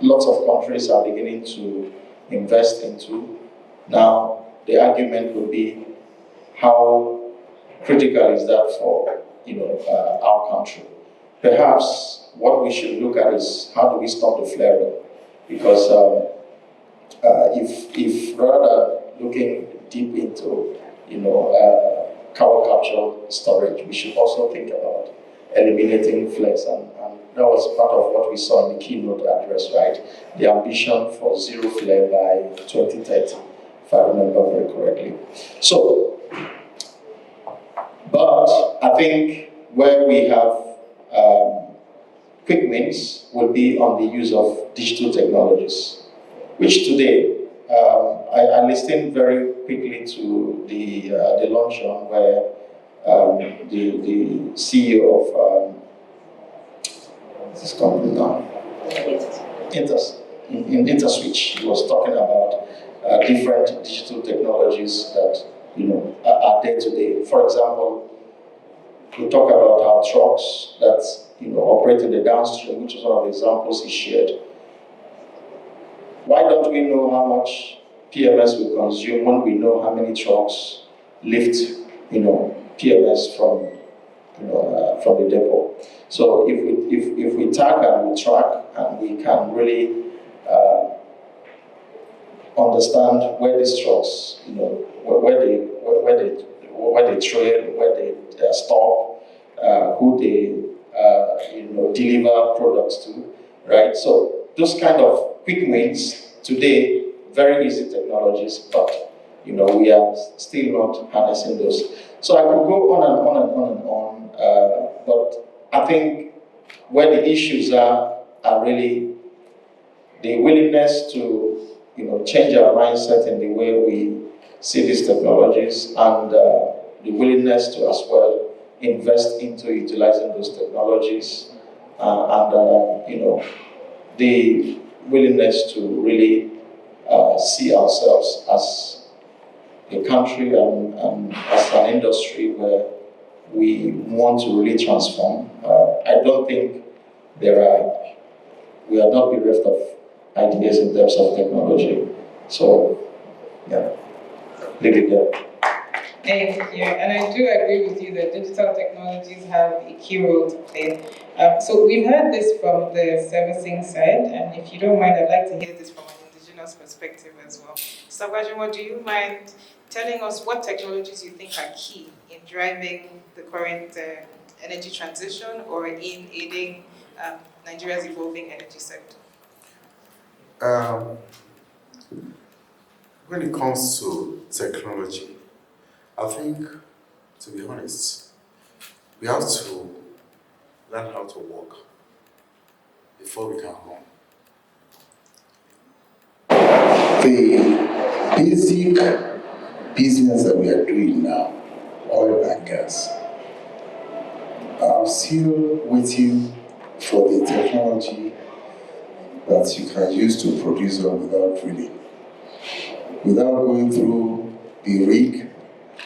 lots of countries are beginning to invest into. Now the argument would be how critical is that for our country? Perhaps what we should look at is how do we stop the flaring? Because if rather than looking deep into carbon capture storage, we should also think about eliminating flares, and that was part of what we saw in the keynote address, right? The ambition for zero flare by 2030, if I remember very correctly. So, but I think where we have quick wins will be on the use of digital technologies, which today I listened very quickly to the luncheon where the CEO of this company now, InterSwitch, was talking about different digital technologies that are there today. For example, we talk about our trucks that operate in the downstream, which is one of the examples he shared. Why don't we know how much PMS we consume when we know how many trucks lift PMS from the depot? So if we tag and we track and we can really understand where these trucks, where they trade, where they stop, who they deliver products to, right? So those kind of quick wins today, very easy technologies, but we are still not harnessing those. So I could go on and on and on and on, but I think where the issues are really the willingness to change our mindset in the way we see these technologies, and the willingness to as well invest into utilizing those technologies, and the willingness to really see ourselves as a country and as an industry where we want to really transform. I don't think we are not bereft of ideas in terms of technology. So, yeah, leave it there. Thank you. And I do agree with you that digital technologies have a key role to play. So we've heard this from the servicing side, and if you don't mind, I'd like to hear this from an indigenous perspective as well. So Gwajima, do you mind telling us what technologies you think are key in driving the current energy transition or in aiding Nigeria's evolving energy sector? When it comes to technology, I think, to be honest, we have to learn how to walk before we can run. The basic business that we are doing now, oil and gas, I'm still waiting for the technology that you can use to produce oil without drilling, without going through the rig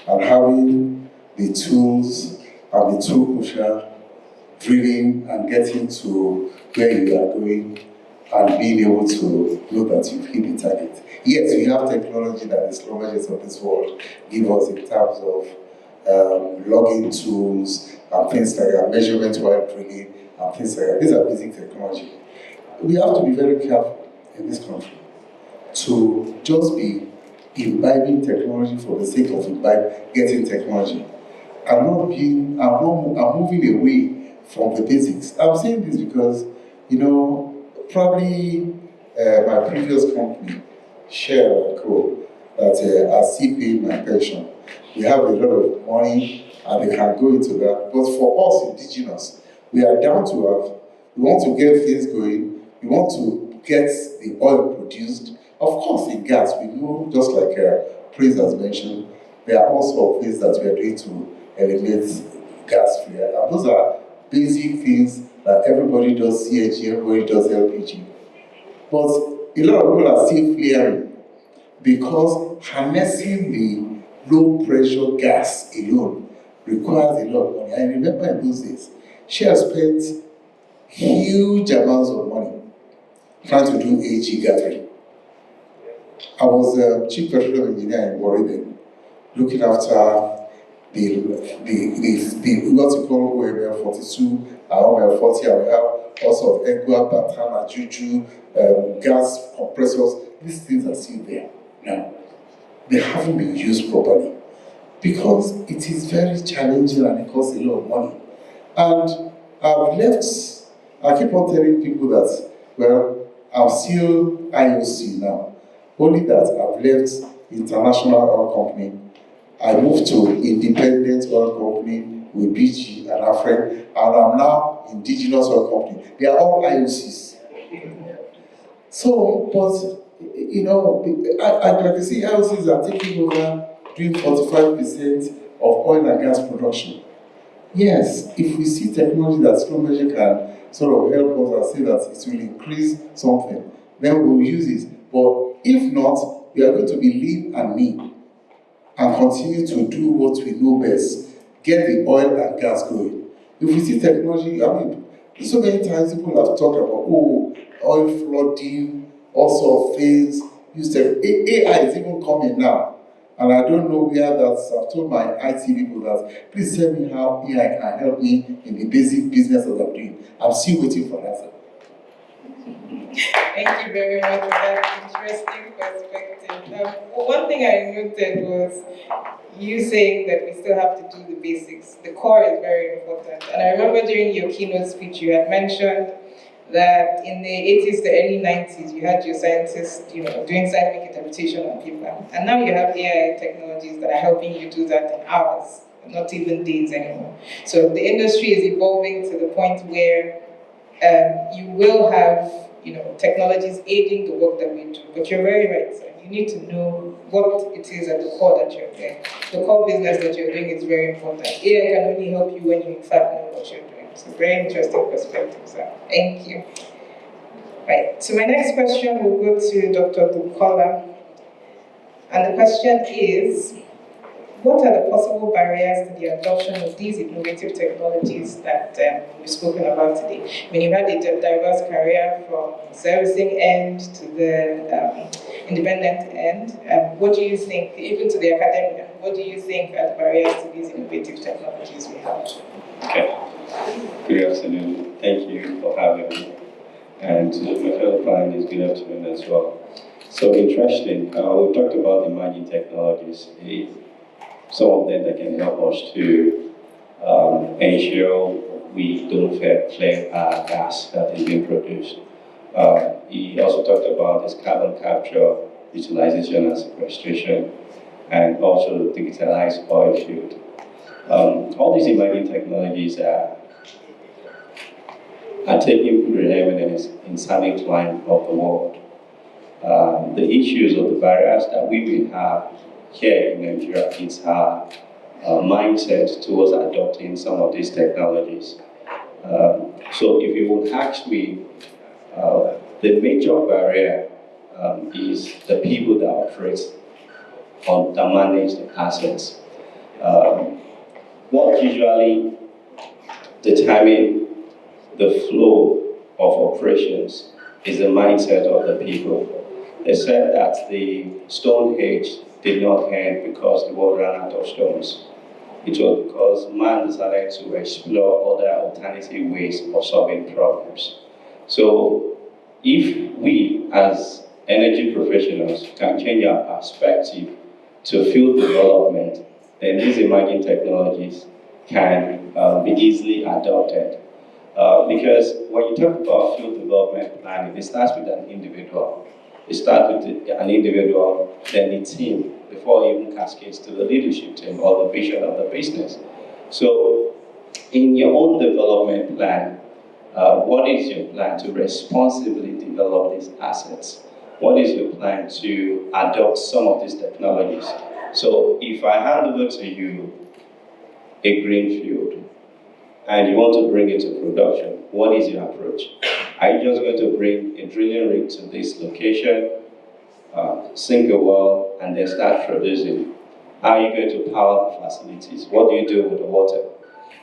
and having the tools and the tool pusher drilling and getting to where you are going and being able to know that you've hit the target. Yes, we have technology that the technologies of this world give us in terms of logging tools and things like that, measurement while drilling and things like that. These are basic technology. We have to be very careful in this country to just be imbibing technology for the sake of getting technology. I'm moving away from the basics. I'm saying this because, probably my previous company, Shell and Co., that are still paying my pension. We have a lot of money and they can go into that. But for us indigenous, we are down to earth. We want to get things going. We want to get the oil produced. Of course, in gas, we know, just like Prince has mentioned, there are also things that we are doing to eliminate gas fear. And those are basic things that everybody does CNG, everybody does LPG. But a lot of people are still flaring because harnessing the low pressure gas alone requires a lot of money. I remember in those days, Shell spent huge amounts of money trying to do AG gathering. I was chief petroleum engineer in Warri then, looking after the what you call OML 42 and OML 40, and we have also Egua, Batana, Juju, gas compressors. These things are still there now. They haven't been used properly because it is very challenging and it costs a lot of money. And I keep on telling people that, well, I'm still IOC now, only that I've left international oil company. I moved to independent oil company with BG and Afrem, and I'm now indigenous oil company. They are all IOCs. So, but I can see IOCs are taking over doing 45% of oil and gas production. Yes, if we see technology that slow measure can sort of help us and say that it will increase something, then we will use it. But if not, we are going to be lean and mean and continue to do what we know best, get the oil and gas going. If we see technology, so many times people have talked about, oil flooding, all sort of things. AI is even coming now. And I don't know where that's, I've told my IT people that, please tell me how AI can help me in the basic business that I'm doing. I'm still waiting for an answer. Thank you very much for that interesting perspective. One thing I noted was you saying that we still have to do the basics. The core is very important. And I remember during your keynote speech, you had mentioned that in the 80s to early 90s, you had your scientists, doing scientific interpretation on paper. And now you have AI technologies that are helping you do that in hours, not even days anymore. So the industry is evolving to the point where you will have technologies aiding the work that we do. But you're very right, sir. You need to know what it is at the core that you're doing. The core business that you're doing is very important. AI can only help you when you in fact know what you're doing. So very interesting perspective, sir. Thank you. Right. So my next question will go to Dr. Bukola. And the question is, what are the possible barriers to the adoption of these innovative technologies that we've spoken about today? You've had a diverse career from servicing end to the independent end. What do you think, even to the academia, what do you think are the barriers to these innovative technologies we have? Okay. Good afternoon. Thank you for having me. And to my fellow panelists, good afternoon as well. So interesting. We talked about emerging technologies. Some of them that can help us to ensure we don't flare gas that is being produced. He also talked about this carbon capture, utilization and sequestration, and also digitalized oil field. All these emerging technologies are taking preeminence in certain climes of the world. The issues of the barriers that we will have here in Nigeria is our mindset towards adopting some of these technologies. So if you would ask me, the major barrier is the people that operate that manage the assets. What usually determines the flow of operations is the mindset of the people. They said that the Stone Age did not end because the world ran out of stones. It was because man decided to explore other alternative ways of solving problems. So if we as energy professionals can change our perspective to field development, then these emerging technologies can be easily adopted. Because when you talk about field development planning, it starts with an individual. It starts with an individual, then a team, before it even cascades to the leadership team or the vision of the business. So, in your own development plan, what is your plan to responsibly develop these assets? What is your plan to adopt some of these technologies? So, if I hand over to you a green field, and you want to bring it to production, what is your approach? Are you just going to bring a drilling rig to this location, sink a well, and then start producing? How are you going to power the facilities? What do you do with the water?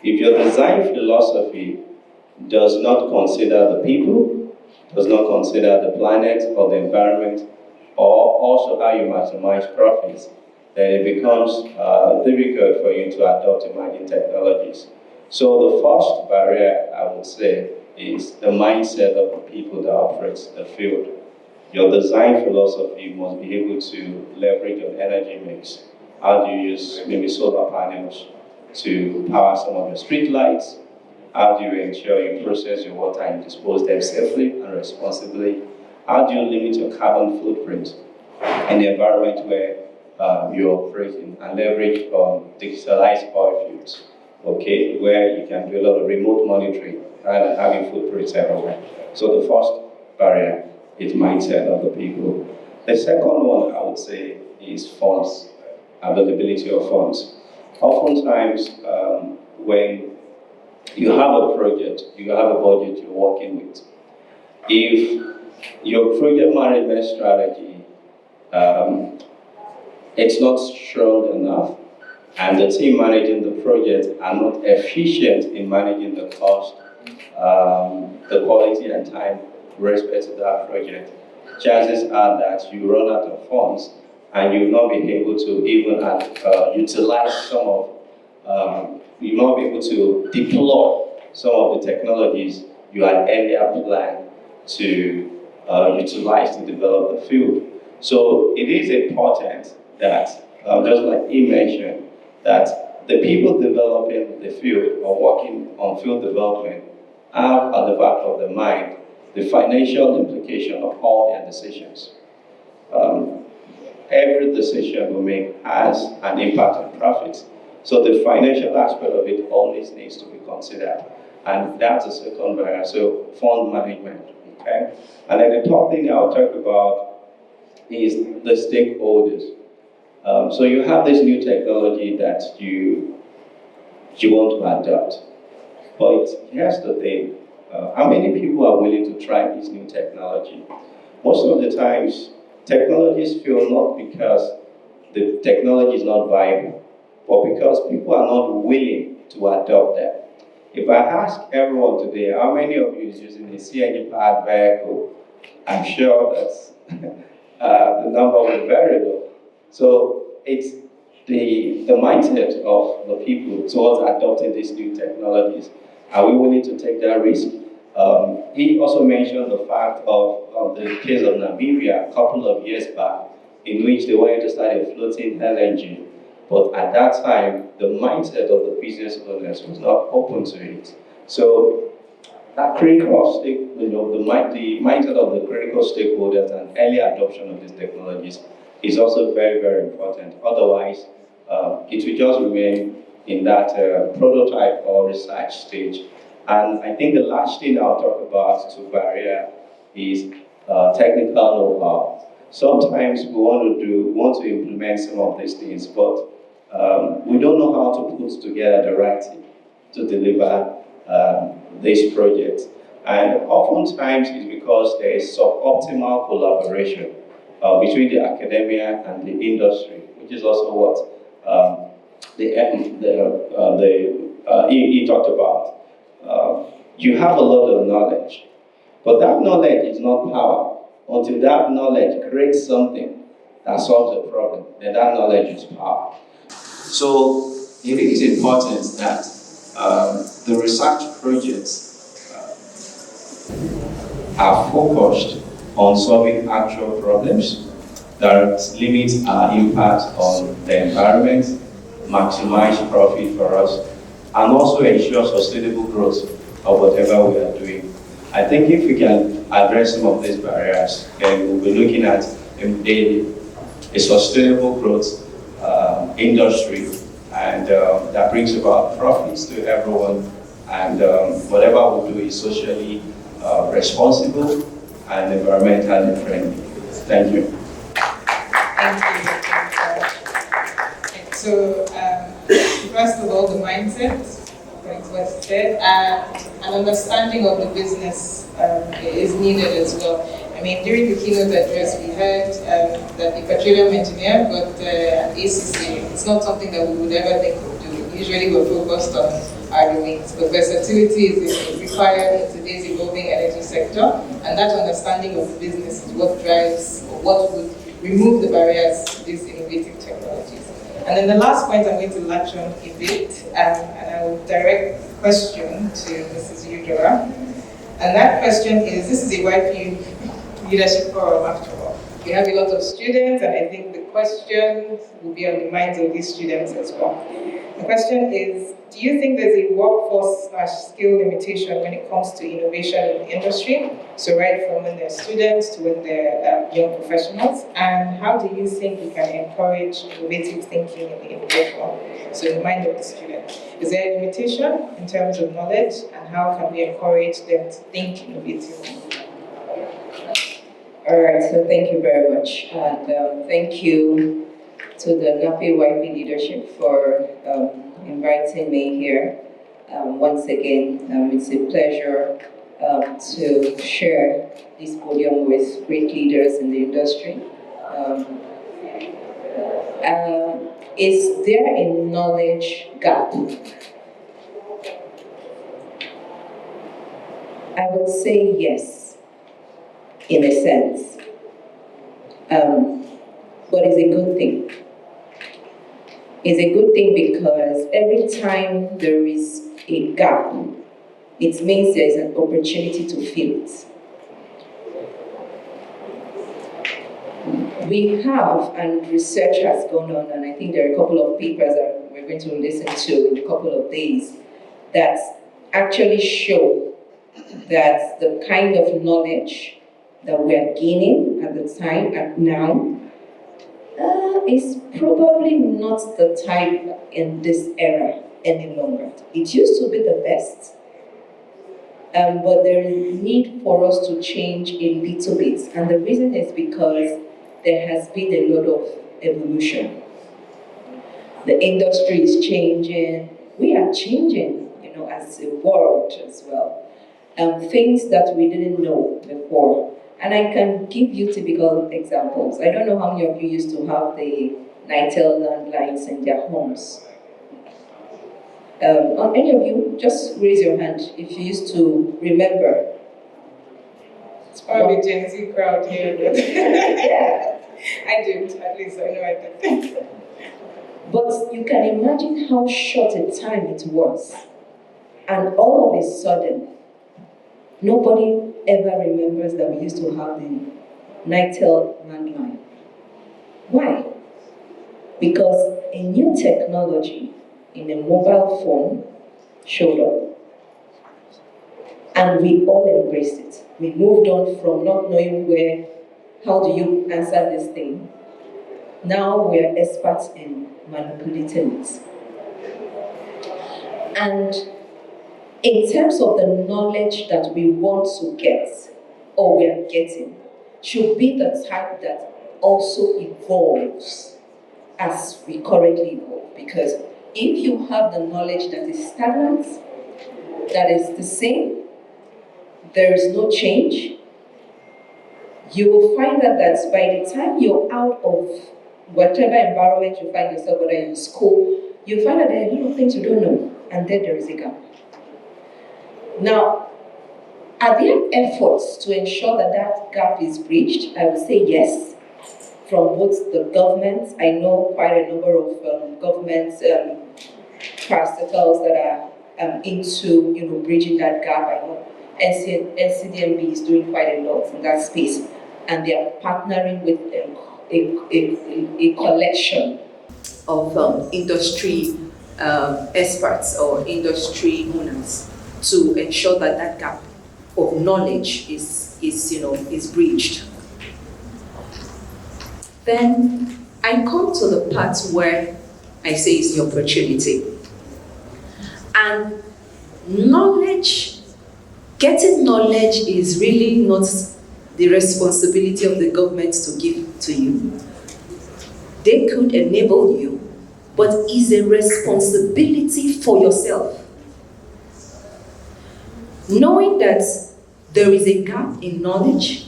If your design philosophy does not consider the people, does not consider the planet or the environment, or also how you maximize profits, then it becomes difficult for you to adopt emerging technologies. So the first barrier, I would say, is the mindset of the people that operate the field. Your design philosophy must be able to leverage your energy mix. How do you use maybe solar panels to power some of your street lights? How do you ensure you process your water and dispose them safely and responsibly? How do you limit your carbon footprint in the environment where you're operating and leverage on digitalized oil fields? Okay, where you can do a lot of remote monitoring rather than having footprints everywhere. So the first barrier is mindset of the people. The second one I would say is funds, availability of funds. Oftentimes, when you have a project, you have a budget you're working with, if your project management strategy it's not strong enough, and the team managing the project are not efficient in managing the cost, the quality and time with respect to that project, chances are that you run out of funds and you will not be able to even utilize some of, you will not be able to deploy some of the technologies you had earlier planned to utilize to develop the field. So it is important that, just like he mentioned, that the people developing the field or working on field development have at the back of their mind the financial implication of all their decisions. Every decision we make has an impact on profits. So the financial aspect of it always needs to be considered. And that's the second barrier, so fund management, okay? And then the third thing I'll talk about is the stakeholders. So you have this new technology that you want to adopt. But here's the thing, how many people are willing to try this new technology? Most of the times, technologies fail not because the technology is not viable, but because people are not willing to adopt them. If I ask everyone today, how many of you is using a CNG-powered vehicle, I'm sure that the number will be very low. So it's the mindset of the people towards adopting these new technologies. Are we willing to take that risk? He also mentioned the fact of the case of Namibia a couple of years back, in which they wanted to start a floating LNG. But at that time, the mindset of the business owners was not open to it. So that critical the mindset of the critical stakeholders and early adoption of these technologies is also very, very important. Otherwise, it will just remain in that prototype or research stage. And I think the last thing I'll talk about to barrier is technical know-how. Sometimes we want to implement some of these things, but we don't know how to put together the right team to deliver this project. And oftentimes it's because there is suboptimal collaboration between the academia and the industry, which is also what he talked about. You have a lot of knowledge, but that knowledge is not power. Until that knowledge creates something that solves a problem, then that knowledge is power. So it is important that the research projects are focused on solving actual problems that limit our impact on the environment, maximize profit for us, and also ensure sustainable growth of whatever we are doing. I think if we can address some of these barriers, then we'll be looking at a sustainable growth industry, and that brings about profits to everyone, and whatever we do is socially responsible and environmentally friendly. Thank you. Thank you. So, first of all, the mindset, like what you said, and an understanding of the business is needed as well. I mean, during the keynote address, we heard that the petroleum engineer got an ACC. It's not something that we would ever think of doing. Usually we're focused on our domains, but versatility is required in today's evolving energy sector, and that understanding of the business is what drives, or what would remove the barriers to these innovative technologies. And then the last point I'm going to latch on a bit, and I will direct the question to Mrs. Eudora. And that question is, this is a YP leadership forum after all. We have a lot of students, and I think the question will be on the minds of these students as well. The question is, do you think there's a workforce/skill limitation when it comes to innovation in the industry? So right from when they're students to when they're young professionals. And how do you think we can encourage innovative thinking in the individual? So in the mind of the student. Is there a limitation in terms of knowledge, and how can we encourage them to think innovatively? All right, so thank you very much. And thank you to the NAPE YP leadership for inviting me here. Once again, it's a pleasure to share this podium with great leaders in the industry. Is there a knowledge gap? I would say yes, in a sense. But it's a good thing. It's a good thing because every time there is a gap, it means there is an opportunity to fill it. We have, and research has gone on, and I think there are a couple of papers that we're going to listen to in a couple of days that actually show that the kind of knowledge that we are gaining at the time and now is probably not the type in this era any longer. It used to be the best, but there is need for us to change a little bit, and the reason is because there has been a lot of evolution. The industry is changing. We are changing, as a world as well. Things that we didn't know before. And I can give you typical examples. I don't know how many of you used to have the NITEL landlines in their homes. Any of you, just raise your hand if you used to remember. It's probably a Gen Z crowd here, but Yeah. I did, at least I know I did. But you can imagine how short a time it was. And all of a sudden, nobody ever remembers that we used to have the NITEL landline. Why? Because a new technology in a mobile phone showed up. And we all embraced it. We moved on from not knowing how do you answer this thing. Now we are experts in manipulating it. And in terms of the knowledge that we want to get, or we are getting, should be the type that also evolves as we currently evolve. Because if you have the knowledge that is stagnant, that is the same, there is no change, you will find that by the time you're out of whatever environment you find yourself, whether in school, you find that there are a lot of things you don't know, and then there is a gap. Now, are there efforts to ensure that that gap is bridged? I would say yes, from both the government. I know quite a number of government parastatals that are into bridging that gap. I know NCDMB is doing quite a lot in that space. and they are partnering with a collection of industry experts or industry owners to ensure that that gap of knowledge is bridged. Then I come to the part where I say it's the opportunity. And getting knowledge is really not the responsibility of the government to give to you. They could enable you, but it's a responsibility for yourself. Knowing that there is a gap in knowledge,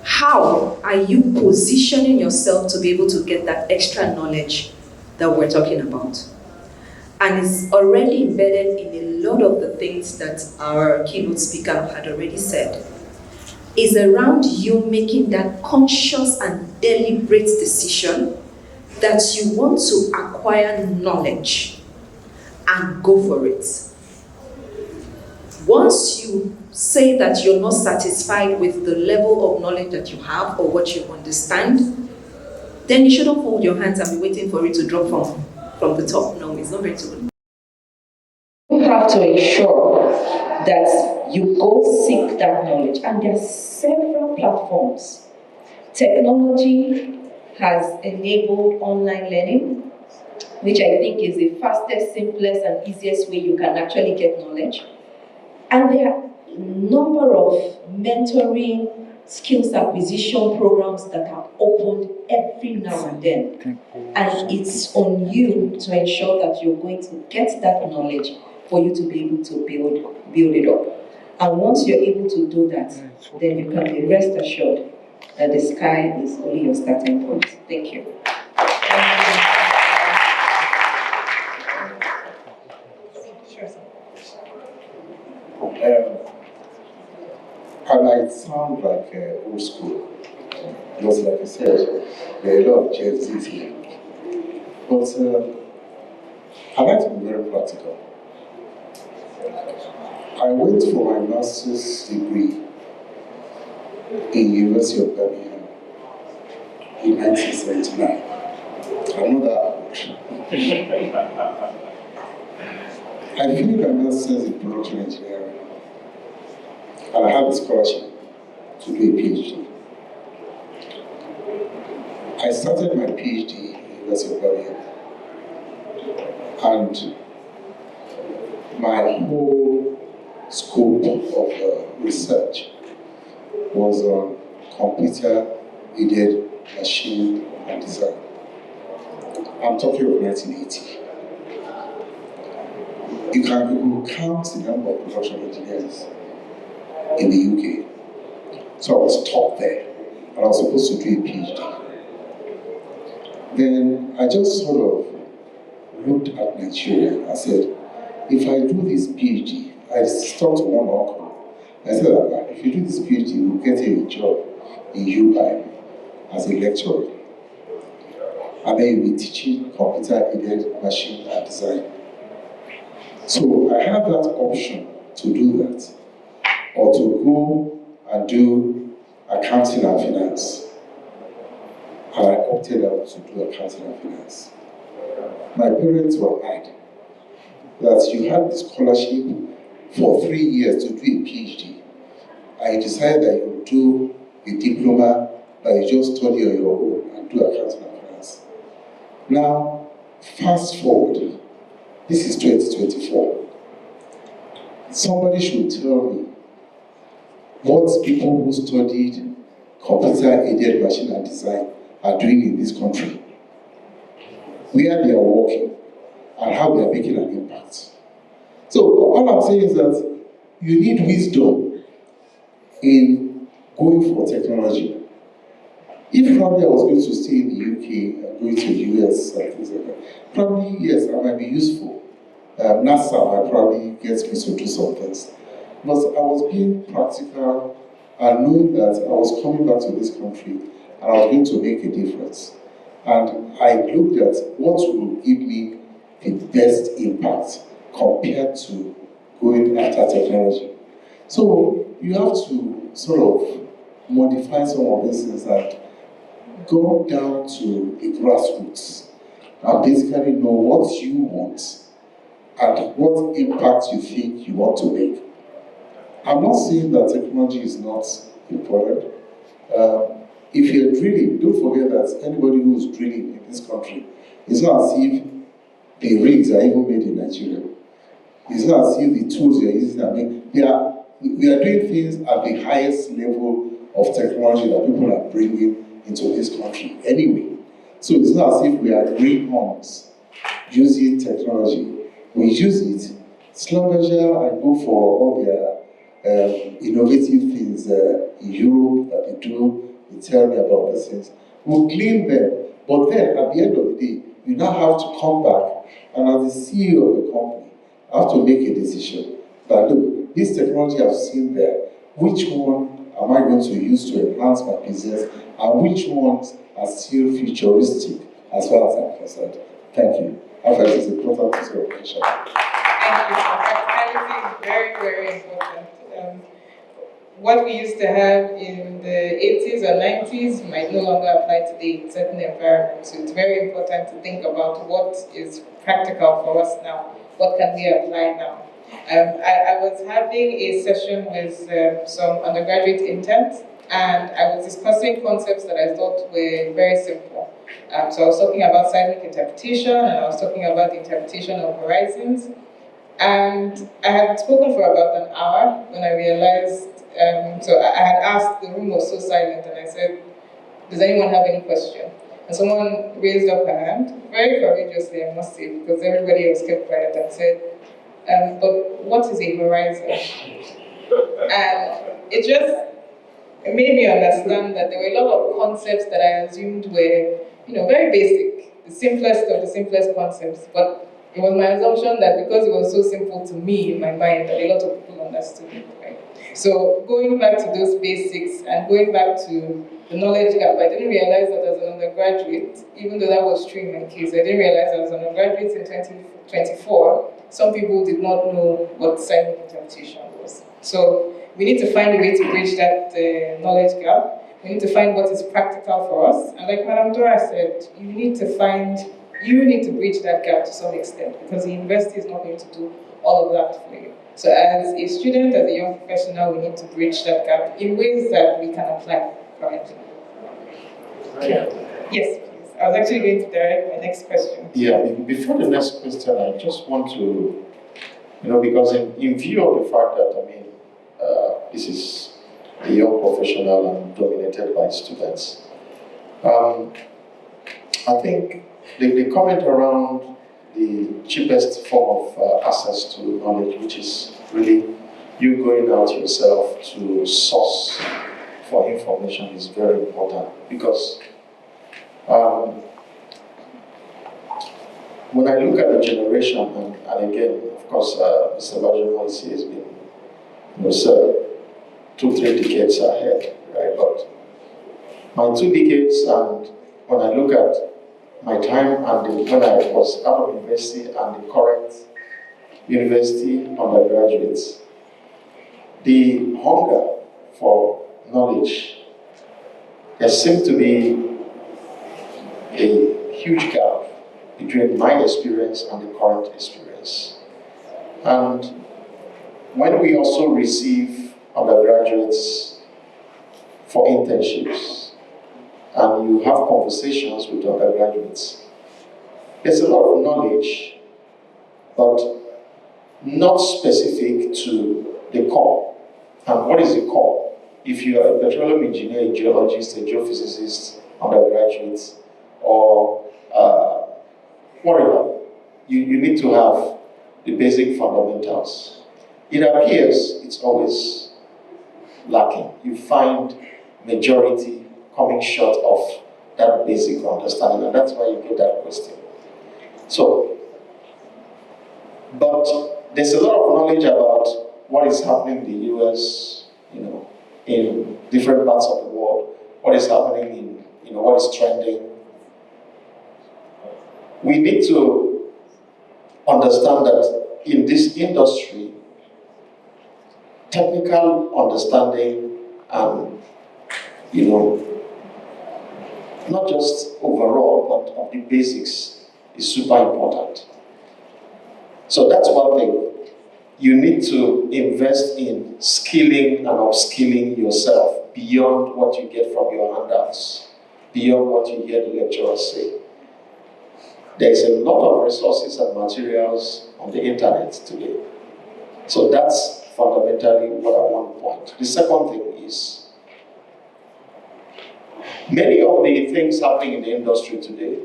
how are you positioning yourself to be able to get that extra knowledge that we're talking about? And it's already embedded in a lot of the things that our keynote speaker had already said. Is around you making that conscious and deliberate decision that you want to acquire knowledge and go for it. Once you say that you're not satisfied with the level of knowledge that you have or what you understand, then you shouldn't fold your hands and be waiting for it to drop from the top. No, it's not going to. You have to ensure that you go seek that knowledge, and there are several platforms. Technology has enabled online learning, which I think is the fastest, simplest, and easiest way you can actually get knowledge. And there are a number of mentoring, skills acquisition programs that are opened every now and then. And it's on you to ensure that you're going to get that knowledge for you to be able to build it up. And once you're able to do that, then you can be rest assured that the sky is only your starting point. Thank you. I might sound like old school, because like I said, there are a lot of Gen Zs here. But I like to be very practical. I went for my master's degree in University of Birmingham in 1979. I'm not that old. I finished my master's in production engineering, and I had a scholarship to do a PhD. I started my PhD in University of Birmingham, and my whole scope of research was on computer-aided machine and design. I'm talking of 1980. You can count the number of production engineers in the UK. So I was taught there, and I was supposed to do a PhD. Then I just sort of looked at Nigeria and said, if I do this PhD, I talked to one uncle. I said, if you do this PhD, you will get a job in UI as a lecturer. And then you'll be teaching computer-aided machine and design. So I had that option to do that, or to go and do accounting and finance. And I opted out to do accounting and finance. My parents were mad that you had the scholarship for 3 years to do a PhD. I decided that you would do a diploma that you just study on your own and do accounting and finance. Now, fast forward, this is 2024. Somebody should tell me what people who studied computer-aided machine and design are doing in this country, where they are working, and how they are making an impact. So all I'm saying is that you need wisdom in going for technology. If probably I was going to stay in the UK and going to the US and things like that, probably yes, I might be useful. NASA might probably get me to do some things. But I was being practical and knowing that I was coming back to this country and I was going to make a difference. And I looked at what will give me the best impact compared to going after technology. So you have to sort of modify some of these things and go down to the grassroots and basically know what you want and what impact you think you want to make. I'm not saying that technology is not important. If you're drilling, don't forget that anybody who's drilling in this country, it's not as if the rigs are even made in Nigeria. It's not as if the tools you're using are made. We are doing things at the highest level of technology that people are bringing into this country anyway. So it's not as if we are greenhorns using technology. We use it. Schlumberger, I go for all their innovative things in Europe that they do. They tell me about these things. We'll clean them. But then at the end of the day, you now have to come back and as the CEO of the company, I have to make a decision that look, this technology I've seen there, which one am I going to use to enhance my business and which ones are still futuristic as far as I'm concerned. Thank you. I think it's important to say question. Thank you. Practicality is very, very important. What we used to have in the 80s or 90s might no longer apply today in certain environments. So it's very important to think about what is practical for us now. What can we apply now? I was having a session with some undergraduate interns, and I was discussing concepts that I thought were very simple. So I was talking about seismic interpretation, and I was talking about the interpretation of horizons. And I had spoken for about an hour when I realized, so I had asked, the room was so silent, and I said, does anyone have any question? And someone raised up her hand, very courageously, I must say, because everybody else kept quiet and said, but what is a horizon? And it made me understand that there were a lot of concepts that I assumed were, very basic, the simplest of the simplest concepts, but it was my assumption that because it was so simple to me in my mind that a lot of people understood it, right? So going back to those basics and going back to the knowledge gap, I didn't realize that as an undergraduate, even though that was true in my case, I didn't realize that as an undergraduate in 2024, some people did not know what seismic interpretation was. So we need to find a way to bridge that knowledge gap. We need to find what is practical for us. And like Madam Dora said, you need to bridge that gap to some extent because the university is not going to do all of that for you. So as a student, as a young professional, we need to bridge that gap in ways that we can apply currently. Yes, please. I was actually going to direct my next question. Yeah, before the next question, I just want to, because in view of the fact that, this is a young professional and dominated by students, I think the comment around the cheapest form of access to knowledge, which is really you going out yourself to source for information, is very important because when I look at the generation, and again, of course, Mr. Bajanwasi has been, sir, 2-3 decades ahead, right? But my 2 decades, and when I look at my time and when I was out of university and the current university undergraduates, the hunger for knowledge, there seems to be a huge gap between my experience and the current experience. And when we also receive undergraduates for internships, and you have conversations with undergraduates, there's a lot of knowledge, but not specific to the core. And what is the core? If you are a petroleum engineer, a geologist, a geophysicist, undergraduate, or whatever, you need to have the basic fundamentals. It appears it's always lacking. You find majority coming short of that basic understanding, and that's why you get that question. So, but there's a lot of knowledge about what is happening in the US, in different parts of the world, what is happening in, what is trending. We need to understand that in this industry, technical understanding and you know, not just overall, but of the basics is super important. So that's one thing. You need to invest in skilling and upskilling yourself beyond what you get from your handouts, beyond what you hear the lecturers say. There is a lot of resources and materials on the internet today. So that's fundamentally what I want to point. The second thing is, many of the things happening in the industry today,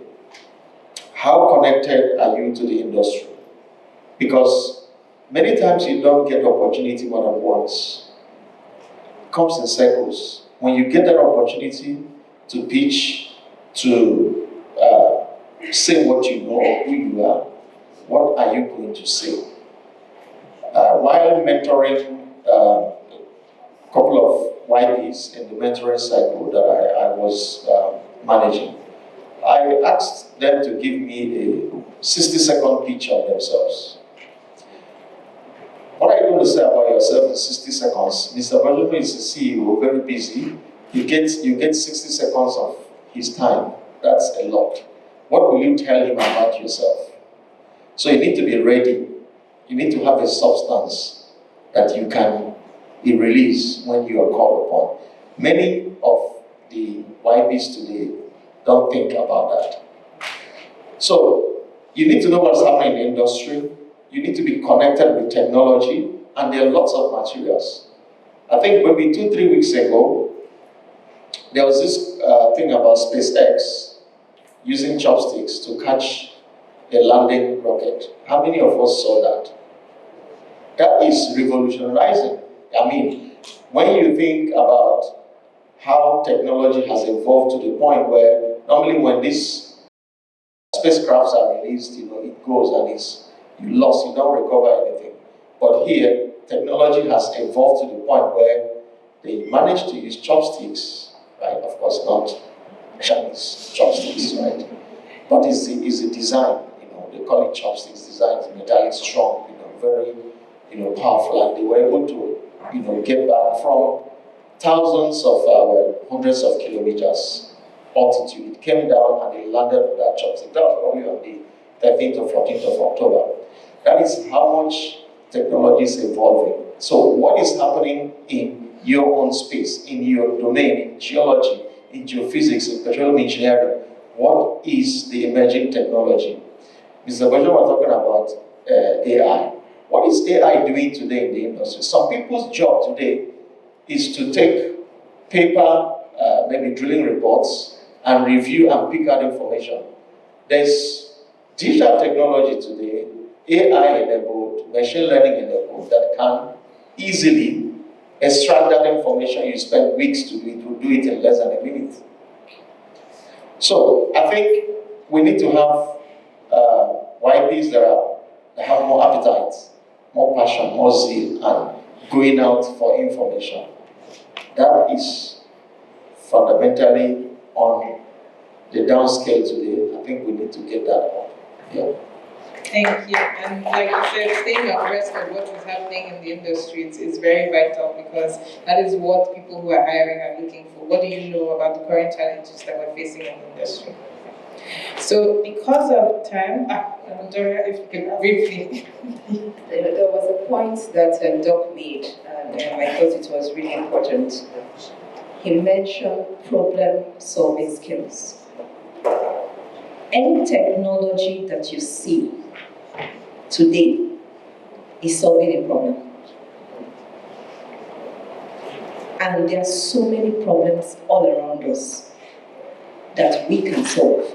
how connected are you to the industry? Because many times you don't get opportunity more than once. It comes in cycles. When you get that opportunity to pitch, to say what you know or who you are, what are you going to say? While mentoring a couple of YPs in the mentoring cycle that I was managing, I asked them to give me a 60-second pitch of themselves. What are you going to say about yourself in 60 seconds? Mr. Benjamin is a CEO, very busy. You get 60 seconds of his time. That's a lot. What will you tell him about yourself? So you need to be ready. You need to have a substance that you can release when you are called upon. Many of the YPs today don't think about that. So you need to know what's happening in the industry. You need to be connected with technology, and there are lots of materials. I think maybe 2-3 weeks ago, there was this thing about SpaceX using chopsticks to catch a landing rocket. How many of us saw that? That is revolutionizing. I mean, when you think about how technology has evolved to the point where normally when these spacecrafts are released, it goes and you lost, you don't recover anything. But here, technology has evolved to the point where they manage to use chopsticks, right? Of course, not Chinese chopsticks, right? But it's the design, they call it chopsticks design, it's metallic strong, very, powerful, and they were able to, get back from thousands of, hundreds of kilometers altitude. It came down and they landed on that chopstick. That was probably on the 13th or 14th of October. That is how much technology is evolving. So what is happening in your own space, in your domain, in geology, in geophysics, in petroleum engineering? What is the emerging technology? Mr. Bajo was talking about AI. What is AI doing today in the industry? Some people's job today is to take paper, maybe drilling reports, and review and pick out information. There's digital technology today, AI-enabled, machine learning-enabled, that can easily extract that information you spend weeks to do it, will do it in less than a minute. So I think we need to have YPs that have more appetite, more passion, more zeal, and going out for information. That is fundamentally on the downscale today. I think we need to get that up. Yeah. Thank you. And like you said, staying abreast of what is happening in the industry is very vital, because that is what people who are hiring are looking for. What do you know about the current challenges that we're facing in the industry? So because of time, Doria, if you could briefly. There was a point that Doc made, and I thought it was really important. He mentioned problem-solving skills. Any technology that you see today is solving a problem. And there are so many problems all around us that we can solve.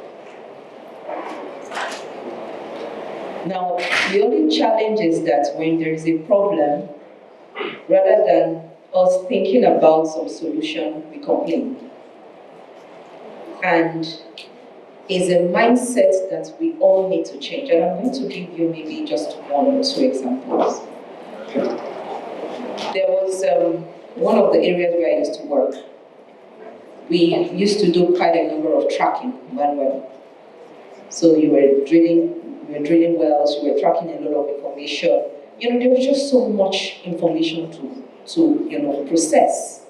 Now, the only challenge is that when there is a problem, rather than us thinking about some solution, we complain. And it's a mindset that we all need to change. And I'm going to give you maybe just 1 or 2 examples. There was one of the areas where I used to work. We used to do quite a number of tracking manually. So you were drilling wells, you were tracking a lot of information. There was just so much information to process.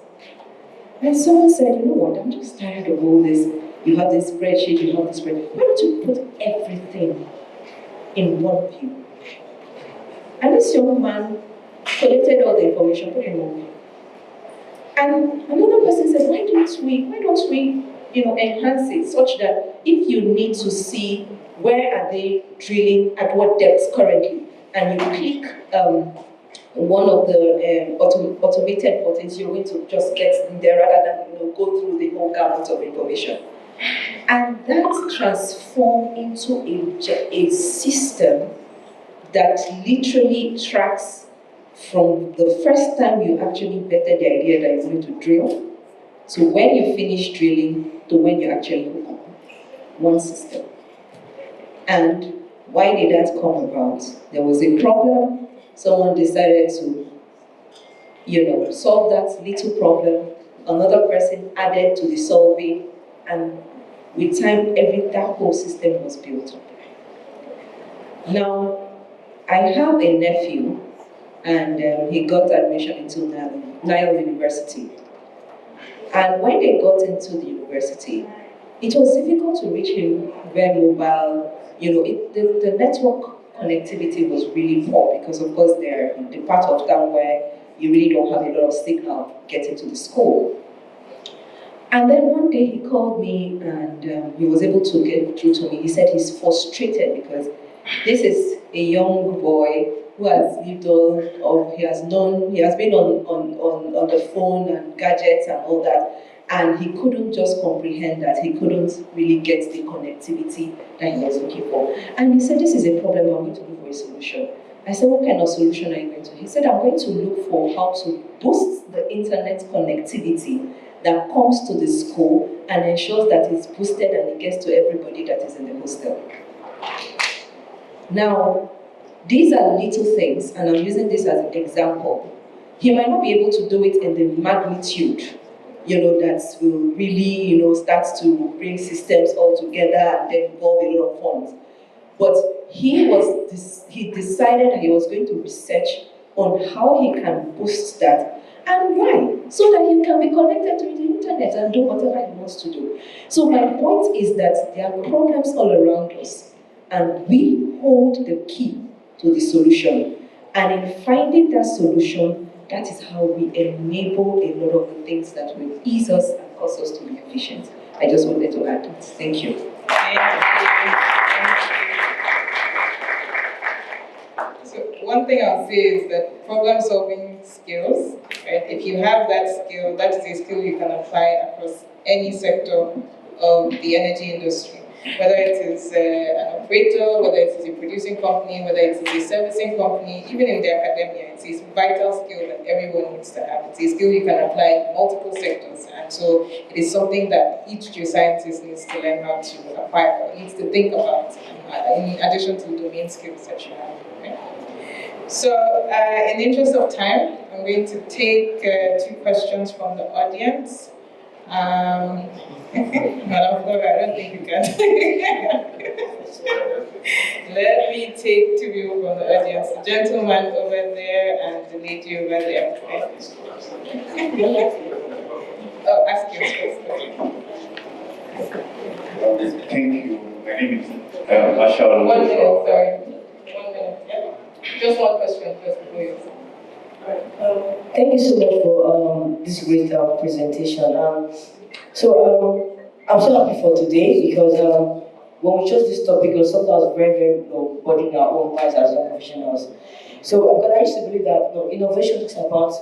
And someone said, you know what, I'm just tired of all this. You have this spreadsheet, you have this spreadsheet. Why don't you put everything in one view? And this young man collected all the information, put it in one view. And another person said, why don't we, enhance it such that if you need to see where are they drilling at what depths currently, and you click one of the automated buttons, you're going to just get there rather than go through the whole gamut of information. And that transformed into a system that literally tracks from the first time you actually betted the idea that you're going to drill, to when you finish drilling, to when you actually hook up. One system. And why did that come about? There was a problem, someone decided to, solve that little problem, another person added to the solving, and with time, that whole system was built up. Now, I have a nephew, and he got admission into NAICE University. And when they got into the university, it was difficult to reach him, very mobile. The network connectivity was really poor because, of course, they're in the part of town where you really don't have a lot of signal getting to the school. And then one day he called me and he was able to get through to me. He said he's frustrated because this is a young boy who has lived he has been on the phone and gadgets and all that, and he couldn't just comprehend that, he couldn't really get the connectivity that he was looking for. And he said, this is a problem, I'm going to look for a solution. I said, what kind of solution are you going to? He said, I'm going to look for how to boost the internet connectivity that comes to the school and ensures that it's boosted and it gets to everybody that is in the hostel. Now, these are little things, and I'm using this as an example. He might not be able to do it in the magnitude, that will really, start to bring systems all together and then involve a lot of funds. But he decided that he was going to research on how he can boost that. And why? So that he can be connected to the internet and do whatever he wants to do. So my point is that there are problems all around us, and we hold the key to the solution. And in finding that solution, that is how we enable a lot of the things that will ease us and cause us to be efficient. I just wanted to add that. Thank you. So one thing I'll say is that problem-solving skills, right? If you have that skill, that is a skill you can apply across any sector of the energy industry. Whether it is an operator, whether it is a producing company, whether it is a servicing company, even in the academia, it's a vital skill that everyone needs to have. It's a skill you can apply in multiple sectors, and so it is something that each geoscientist needs to learn how to acquire, or needs to think about, in addition to the domain skills that you have. Right? So, in the interest of time, I'm going to take 2 questions from the audience. Madam Flora, I don't think you can. Let me take 2 people from the audience. The gentleman over there and the lady over there. Oh, ask yours first. Thank you. My name is Marshall. 1 minute, sorry. 1 minute. Yeah. Just one question first before you. Thank you so much for this great presentation. I'm so happy for today because when we chose this topic, it was something that was very, very burdening our own minds as young professionals. So because I used to believe that innovation is about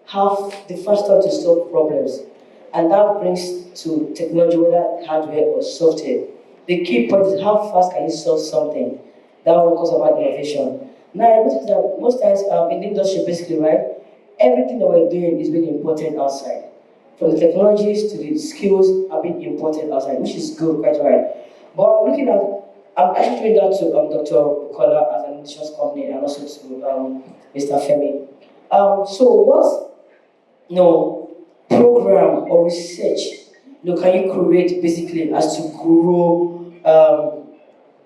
how the first step to solve problems, and that brings to technology, whether hardware or software. The key point is how fast can you solve something. That one goes about innovation. Now I notice that most times in the industry, basically, right, everything that we're doing is being imported outside. From the technologies to the skills are being imported outside, which is good, quite right. But I'm actually doing that to Dr. Bukola as an insurance company and also to Mr. Femi. So what program or research can you create basically as to grow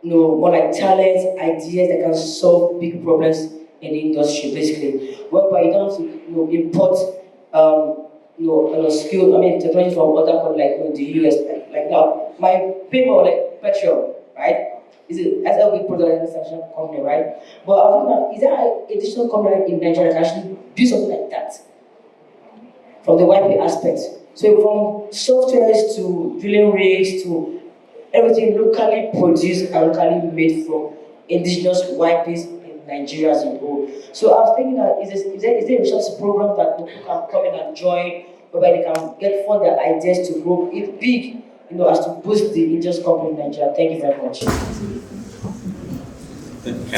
more like talents, ideas that can solve big problems in the industry, basically, whereby you don't have to import skill, technology from other countries like the US, like now, my paper like petrol, right? Is it as a big product international company, right? But I think now, is there an additional company in Nigeria that can actually do something like that from the YP aspect? So from softwares to drilling rigs to everything locally produced and locally made from indigenous YPs in Nigeria as a whole. So I was thinking that is there a research program that people can come in and join, whereby they can get fund their ideas to grow it big, as to boost the indigenous company in Nigeria. Thank you very much.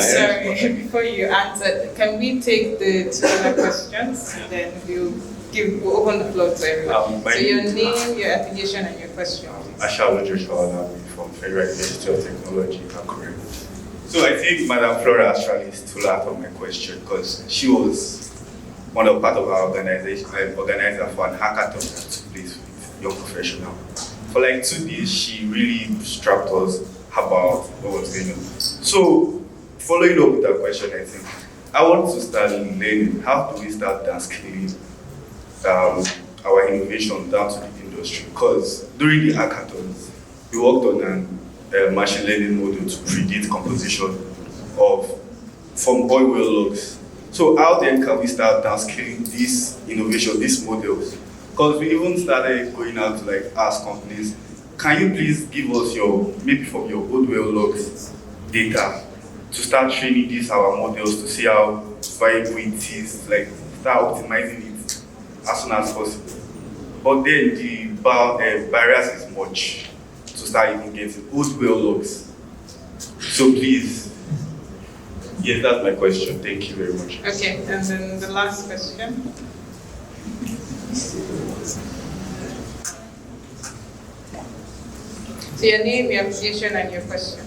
Sorry, before you answer, can we take the two other questions and then we'll open the floor to everyone. So your name, your affiliation, and your question. Ashalo Joshua from Federal University of Technology, Akure. So I think Madam Flora actually stole out of my question because she was one of part of our organization, organizer for an hackathon that took place with young professional. For like 2 days, she really instructed us about what was going on. So following up with that question, I think I want to start learning how do we start downscaling our innovation down to the industry, because during the hackathons, we worked on a machine learning model to predict composition from oil well logs. So how then can we start downscaling this innovation, these models? Because we even started going out to ask companies, can you please give us maybe from your old well logs data to start training these our models to see how viable it is, start optimizing it as soon as possible. But then the barriers is much to start even getting old well logs. So please, yes, that's my question. Thank you very much. Okay, and then the last question. So your name, your affiliation, and your question.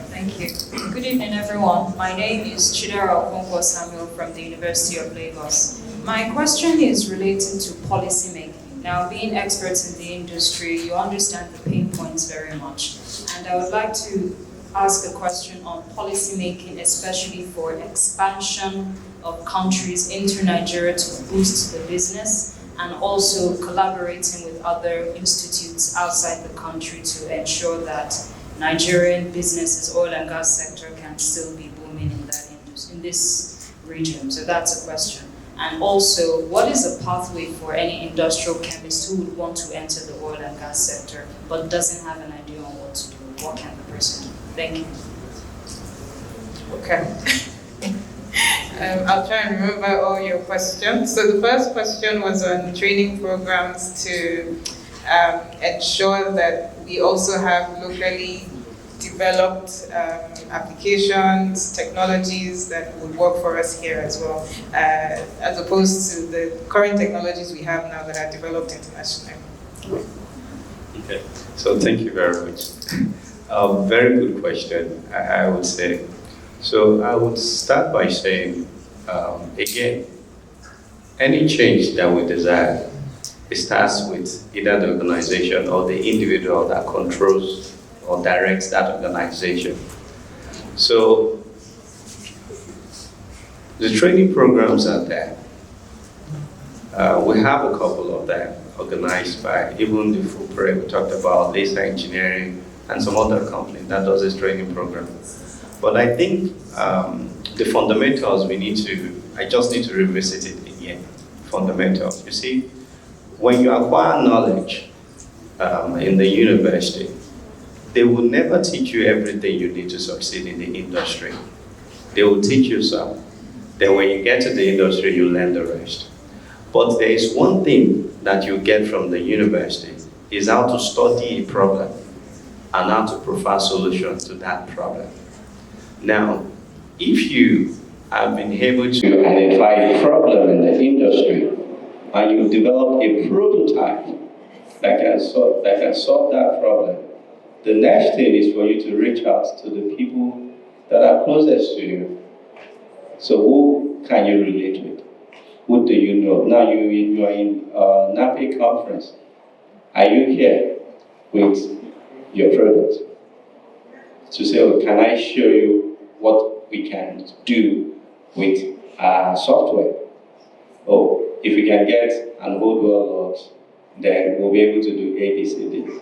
Thank you. Good evening, everyone. My name is Chidera Okonkwo Samuel from the University of Lagos. My question is related to policy making. Now, being experts in the industry, you understand the pain points very much. And I would like to ask a question on policy making, especially for expansion of countries into Nigeria to boost the business, and also collaborating with other institutes outside the country to ensure that Nigerian businesses, oil and gas sector can still be booming in this region. So that's a question. And also, what is the pathway for any industrial chemist who would want to enter the oil and gas sector but doesn't have an idea on what to do? What can the person do? Thank you. Okay. I'll try and remember all your questions. So the first question was on training programs to ensure that we also have locally developed applications, technologies that would work for us here as well, as opposed to the current technologies we have now that are developed internationally. Okay, so thank you very much. Very good question, I would say. So I would start by saying, again, any change that we desire, it starts with either the organization or the individual that controls or directs that organization. So the training programs are there. We have a couple of them organized by even the full parade. We talked about Laser Engineering and some other company that does this training program. But I think the fundamentals I just need to revisit it again. Fundamentals. You see, when you acquire knowledge in the university, they will never teach you everything you need to succeed in the industry. They will teach you some. Then when you get to the industry, you learn the rest. But there is one thing that you get from the university is how to study a problem and how to provide solutions to that problem. Now, if you have been able to identify a problem in the industry and you develop a prototype that can solve that problem, the next thing is for you to reach out to the people that are closest to you. So who can you relate with? Who do you know? Now you are in NAPE conference. Are you here with your product? To say, oh, can I show you what we can do with software? Oh, if we can get an old well logs, then we'll be able to do A, B, C, D.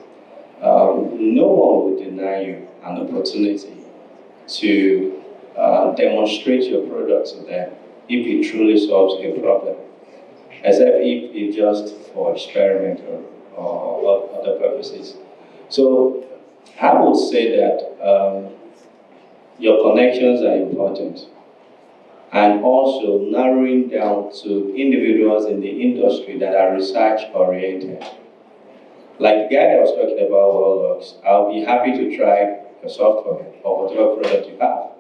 No one will deny you an opportunity to demonstrate your product to them if it truly solves a problem, except if it's just for experiment or other purposes. So I would say that your connections are important, and also narrowing down to individuals in the industry that are research oriented. Like the guy that was talking about well logs, I'll be happy to try your software or whatever product you have.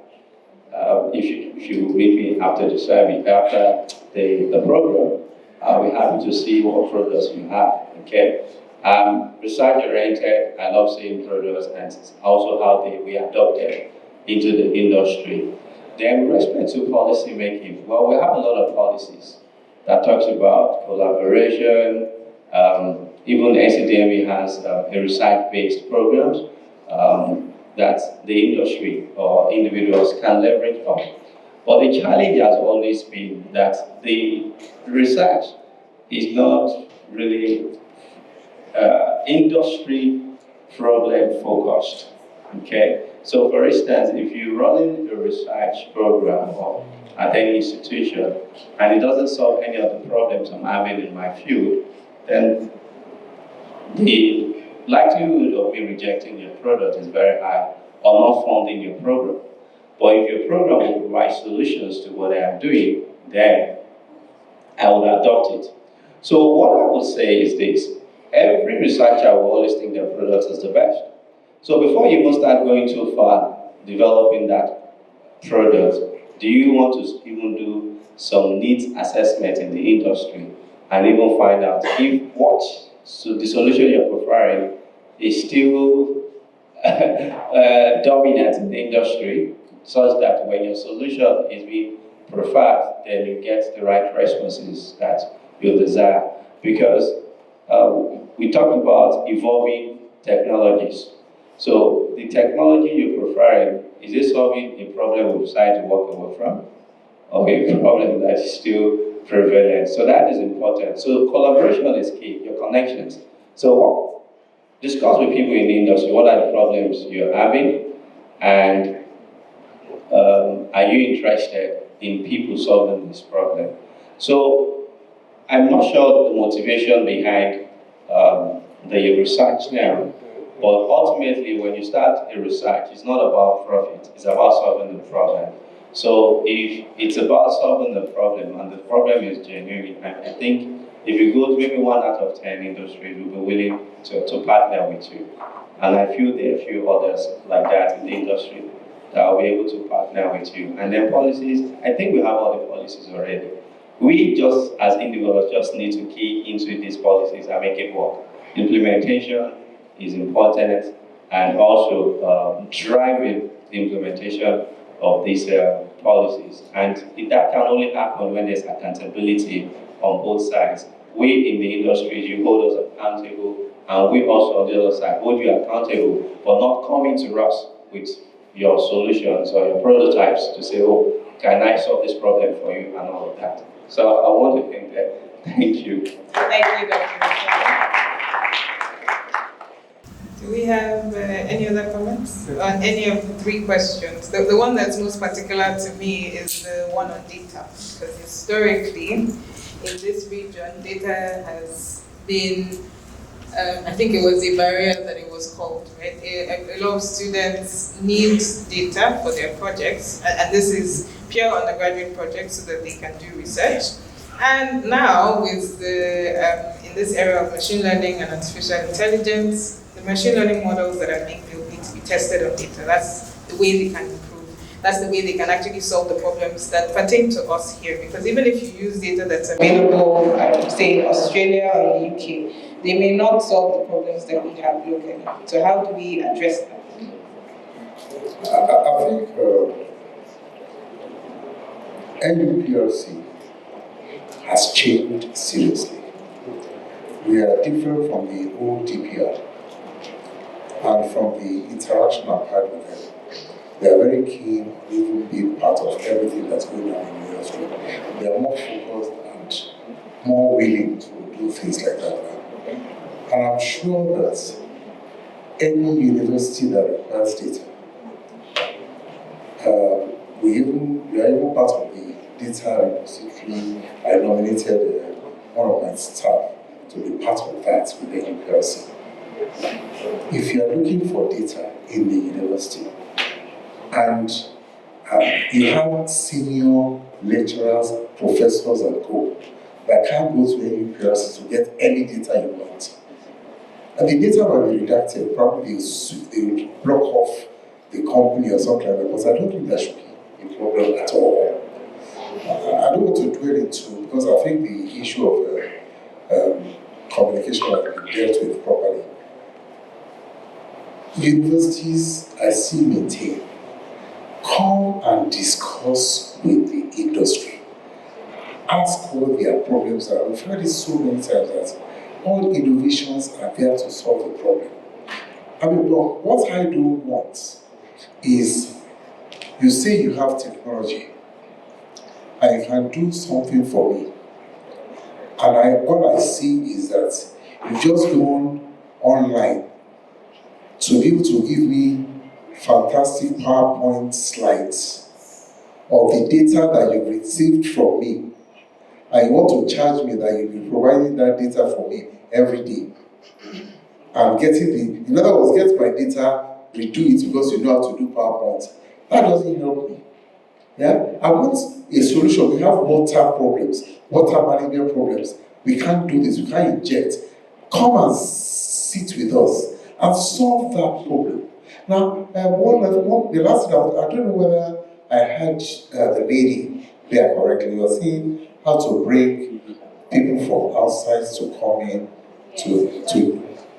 If you meet me after the service, after the program, I'll be happy to see what products you have. Okay. Research oriented, I love seeing products and also how we adopted into the industry. Then with respect to policy making, well, we have a lot of policies that talks about collaboration. Even the NCDME has a research-based programs that the industry or individuals can leverage on. But the challenge has always been that the research is not really industry problem focused. Okay, so for instance, if you're running a research program or at any institution and it doesn't solve any of the problems I'm having in my field, then the likelihood of me rejecting your product is very high or not funding your program. But if your program will provide solutions to what I am doing, then I will adopt it. So what I would say is this: every researcher will always think their product is the best. So before you even start going too far developing that product, do you want to even do some needs assessment in the industry and even find out if the solution you're preferring is still dominant in the industry, such that when your solution is being preferred, then you get the right responses that you desire. Because we talked about evolving technologies. So the technology you're preferring, is it solving a problem we decide to walk away from, or a problem that is still prevalent? So that is important. So collaboration is key, your connections. So discuss with people in the industry, what are the problems you're having, and are you interested in people solving this problem? So I'm not sure the motivation behind the research now, but ultimately when you start a research, it's not about profit, it's about solving the problem. So if it's about solving the problem and the problem is genuine, I think if you go to maybe 1 out of 10 industries will be willing to partner with you. And I feel there are a few others like that in the industry that will be able to partner with you. And then policies, I think we have all the policies already. We just, as individuals, just need to key into these policies and make it work. Implementation is important, and also driving the implementation of these policies. And that can only happen when there's accountability on both sides. We in the industry, you hold us accountable, and we also on the other side hold you accountable for not coming to us with your solutions or your prototypes to say, oh, can I solve this problem for you, and all of that. So I want to thank that. Thank you. Thank you, Dr. Michelle. Do we have any other comments on any of the 3 questions? The one that's most particular to me is the one on data, because historically, in this region, data has been, I think it was a barrier that it was called, right? A lot of students need data for their projects, and this is pure undergraduate projects so that they can do research. And now, with the in this area of machine learning and artificial intelligence, the machine learning models that are being built need to be tested on data. That's the way they can improve. That's the way they can actually solve the problems that pertain to us here. Because even if you use data that's available, I would say in Australia or in the UK, they may not solve the problems that we have locally. So how do we address that? I think NUPLC has changed seriously. We are different from the old DPR and from the interaction I've had with them. They are very keen on even being part of everything that's going on in the industry. They are more focused and more willing to do things like that now. And I'm sure that any university that requires data, we are even part of the data repository. I nominated one of my staff to be part of that with the UPRC. If you are looking for data in the university and you have senior lecturers, professors and co that can't go to any UPRC to get any data you want, and the data will be redacted, probably they will block off the company or something like that, because I don't think that should be a problem at all. I don't want to dwell into, because I think the issue of communication has been dealt with properly. Universities, I see maintain, come and discuss with the industry. Ask what their problems are. We've heard it so many times that all innovations are there to solve the problem. I mean, but what I don't want is, you say you have technology and you can do something for me, and all I see is that you just go online to be able to give me fantastic PowerPoint slides of the data that you've received from me, and you want to charge me that you'll be providing that data for me every day. I'm getting in other words, get my data, redo it because you know how to do PowerPoint. That doesn't help me. Yeah? I want a solution. We have water problems, water management problems. We can't do this, we can't inject. Come and sit with us and solve that problem. Now, the last thing, I don't know whether I heard the lady there correctly. You were saying how to bring people from outside to come in,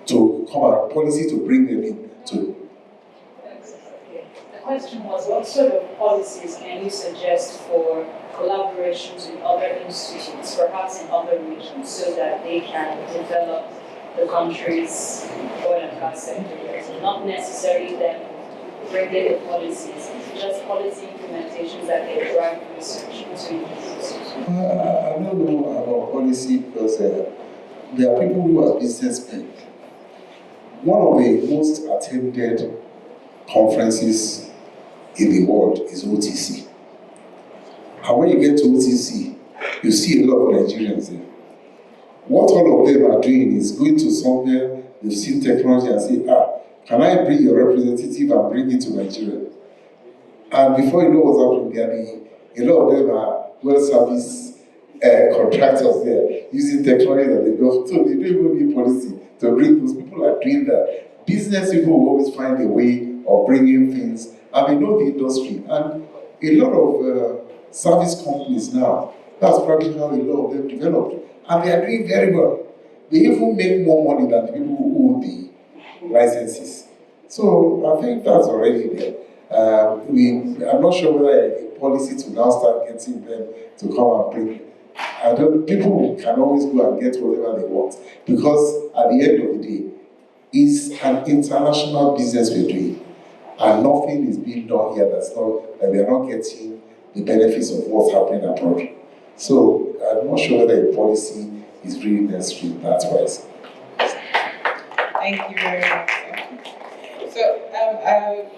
to come out, policy to bring them in. The question was, what sort of policies can you suggest for collaborations with other institutes, perhaps in other regions, so that they can develop the country's oil and gas sector? Not necessarily them bringing the policies, just policy implementations that they drive research into. I don't know about policy because there are people who are businessmen. One of the most attended conferences in the world is OTC. And when you get to OTC, you see a lot of Nigerians there. What all of them are doing is going to somewhere, they've seen technology and say, can I bring your representative and bring it to Nigeria? And before you know what's happening, a lot of them are well-serviced contractors there, using technology that they don't, so they don't even need policy to bring those people are doing that. Business people will always find a way of bringing things, and they know the industry. And a lot of service companies now, that's probably how a lot of them developed. And they are doing very well. They even make more money than the people who own the licenses. So I think that's already there. I'm not sure whether a policy to now start getting them to come and bring. People can always go and get whatever they want, because at the end of the day, it's an international business we're doing, and nothing is being done here that we are not getting the benefits of what's happening abroad. So I'm not sure whether a policy is really necessary that wise. Thank you very much. So,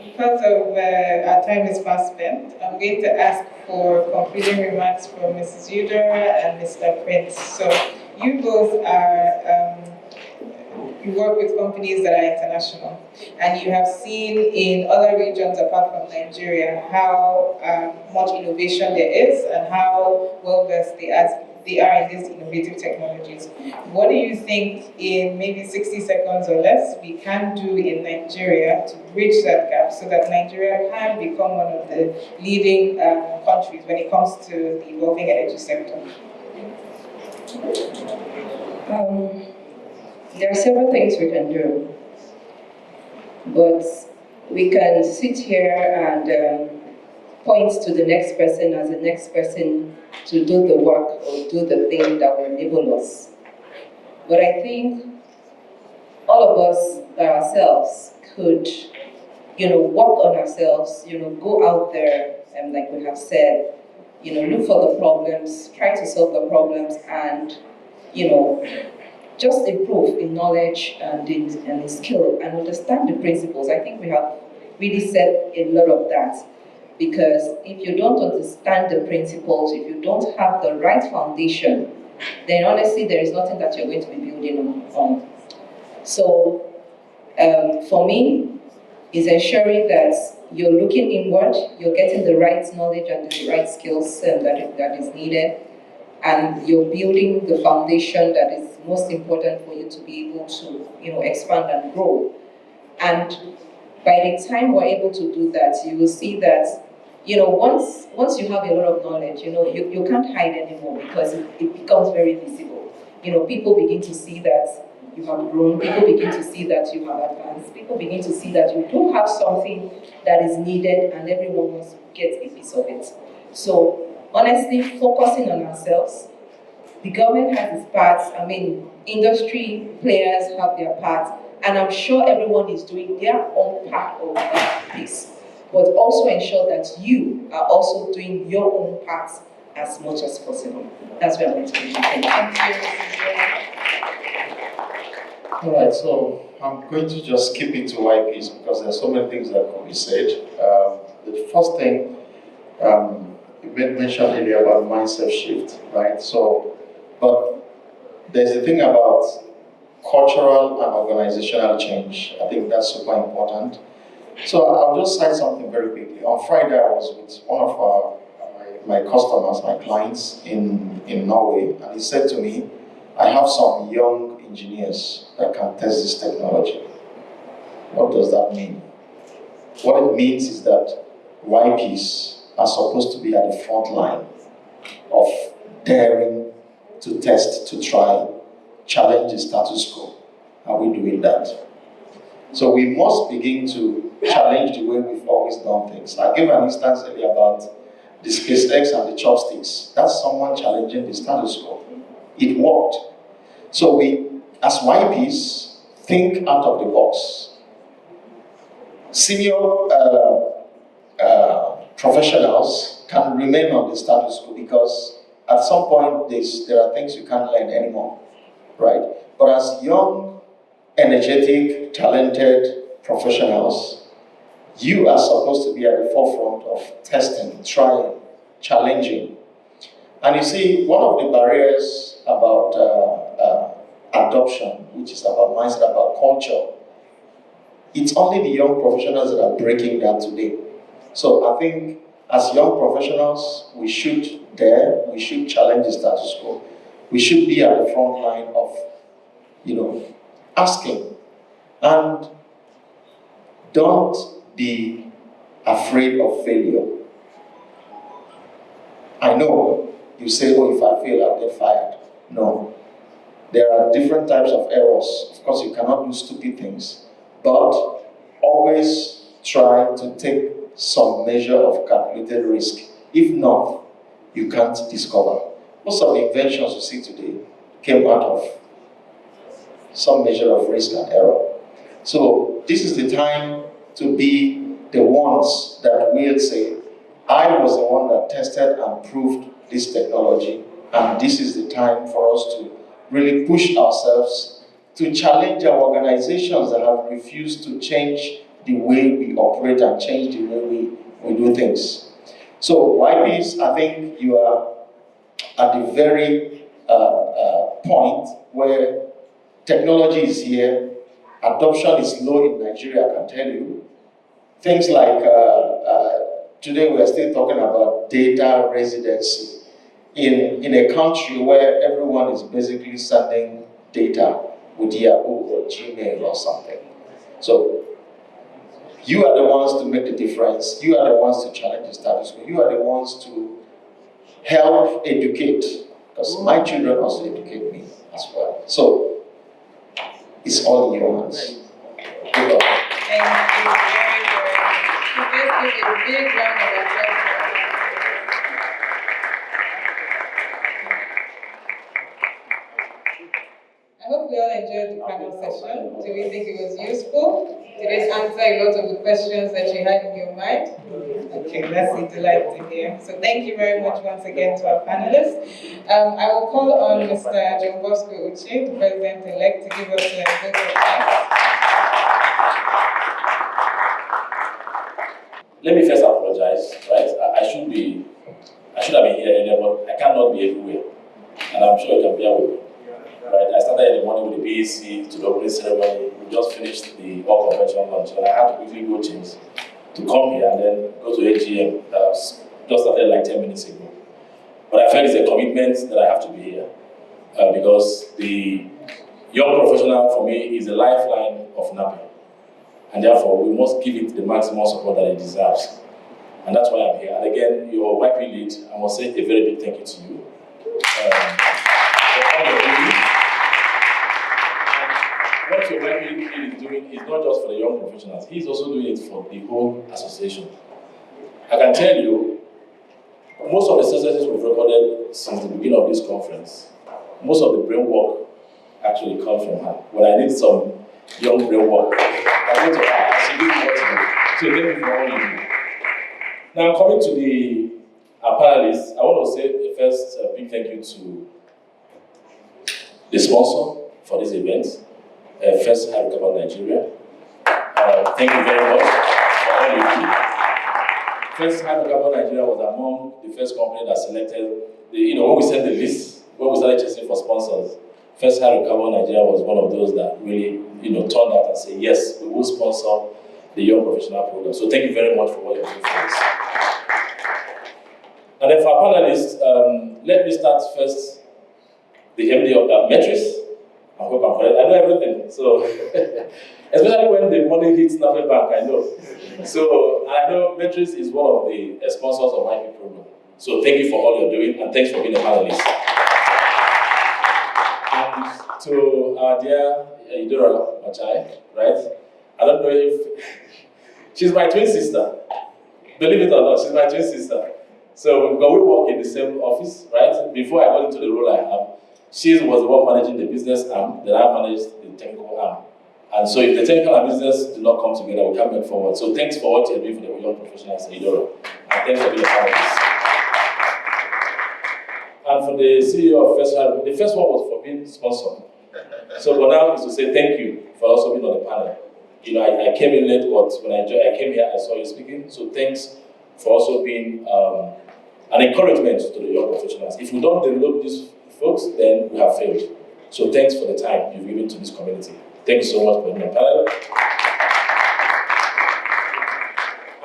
because of our time is fast spent, I'm going to ask for concluding remarks from Mrs. Udora and Mr. Prince. So, you both are, you work with companies that are international, and you have seen in other regions apart from Nigeria how much innovation there is and how well versed they are in these innovative technologies. What do you think, in maybe 60 seconds or less, we can do in Nigeria to bridge that gap so that Nigeria can become one of the leading countries when it comes to the evolving energy sector? There are several things we can do, but we can sit here and point to the next person as the next person to do the work or do the thing that will enable us. But I think all of us by ourselves could, work on ourselves, go out there and, like we have said, look for the problems, try to solve the problems, and just improve in knowledge and in skill and understand the principles. I think we have really said a lot of that, because if you don't understand the principles, if you don't have the right foundation, then honestly there is nothing that you're going to be building on. So for me, is ensuring that you're looking inward, you're getting the right knowledge and the right skills that is needed, and you're building the foundation that is most important for you to be able to, expand and grow. And by the time we're able to do that, you will see that, once you have a lot of knowledge, you can't hide anymore, because it becomes very visible. People begin to see that you have grown, people begin to see that you have advanced, people begin to see that you do have something that is needed and everyone wants to get a piece of it. So honestly, focusing on ourselves, the government has its parts, industry players have their parts, and I'm sure everyone is doing their own part of that piece. But also ensure that you are also doing your own parts as much as possible. That's where I'm going to be. Thank you. All right, so I'm going to just keep it to YPs because there's so many things that could be said. The first thing, you mentioned earlier about mindset shift, right? So, but there's the thing about cultural and organizational change. I think that's super important. So I'll just cite something very quickly. On Friday, I was with one of my customers, my clients in Norway, and he said to me, I have some young engineers that can test this technology. What does that mean? What it means is that YPs are supposed to be at the front line of daring to test, to try, challenge the status quo. Are we doing that? So we must begin to challenge the way we've always done things. I gave an instance earlier about the SpaceX and the chopsticks. That's someone challenging the status quo. It worked. So we, as YPs, think out of the box. Senior professionals can remain on the status quo because at some point there are things you can't learn anymore, right? But as young, energetic, talented professionals, you are supposed to be at the forefront of testing, trying, challenging. And you see, one of the barriers about adoption, which is about mindset, about culture, it's only the young professionals that are breaking that today. So I think as young professionals, we should dare, we should challenge the status quo. We should be at the front line of, asking. And don't be afraid of failure. I know you say, oh, if I fail, I'll get fired. No. There are different types of errors. Of course, you cannot do stupid things. But always try to take some measure of calculated risk. If not, you can't discover. Most of the inventions you see today came out of some measure of risk and error. So this is the time to be the ones that will say, I was the one that tested and proved this technology, and this is the time for us to really push ourselves to challenge our organizations that have refused to change the way we operate and change the way we do things. So YPs, I think you are at the very point where technology is here, adoption is low in Nigeria, I can tell you. Things like, today we are still talking about data residency in a country where everyone is basically sending data with Yahoo or Gmail or something. So you are the ones to make the difference. You are the ones to challenge the status quo. You are the ones to help educate, because my children also educate me as well. So it's all in your hands. Good luck. Thank you very, very much. So let's give a big round of applause. hope we all enjoyed the panel session. Do we think it was useful? Did it answer a lot of the questions that you had in your mind? Okay, that's a delight to hear. So thank you very much once again to our panelists. I will call on Mr. John Bosco Uche, the President-elect, to give us a vote of thanks. Let me first apologize, right? I should have been here earlier, but I cannot be everywhere. And I'm sure you can bear with me. Right? I started in the morning with the BAC to the opening ceremony. We just finished the all convention lunch, and I had to quickly go change to come here and then go to AGM that was just started like 10 minutes ago. But I felt it's a commitment that I have to be here because the young professional for me is a lifeline of NAPE. And therefore, we must give it the maximum support that it deserves. And that's why I'm here. And again, your YP lead, I must say a very big thank you to you. What your YP lead is doing is not just for the young professionals, he's also doing it for the whole association. I can tell you, most of the successes we've recorded since the beginning of this conference, most of the brain work actually comes from her. When I need some young brain work, I go to her, she gives me what to do. So thank you for all you do. Now coming to our panelists, I want to say first a big thank you to the sponsor for this event, First High Recover Nigeria. Thank you very much for all you do. First High Recover Nigeria was among the first company that selected, when we sent the list, when we started chasing for sponsors, First High Recover Nigeria was one of those that really, turned out and said, yes, we will sponsor the young professional program. So thank you very much for what you're doing for us. And then for our panelists, let me start first, the MD of that Matrix. I hope I'm correct. I know everything. So, especially when the money hits NAPE Bank, I know. So, I know Matrix is one of the sponsors of YP program. So, thank you for all you're doing, and thanks for being a panelist. And to our dear Idora Machai, right? I don't know if she's my twin sister. Believe it or not, she's my twin sister. So, we work in the same office, right? Before I got into the role I have, she was the one managing the business arm, then I managed the technical arm. And so if the technical and business do not come together, we can't move forward. So thanks for what you're doing for the young professionals in Idora. And thanks for being a part of this. And for the CEO of First High, the first one was for being sponsored. So for now is to say thank you for also being on the panel. I came in late, but when I came here, I saw you speaking. So thanks for also being an encouragement to the young professionals. If we don't develop these folks, then we have failed. So thanks for the time you've given to this community. Thank you so much for being on the panel.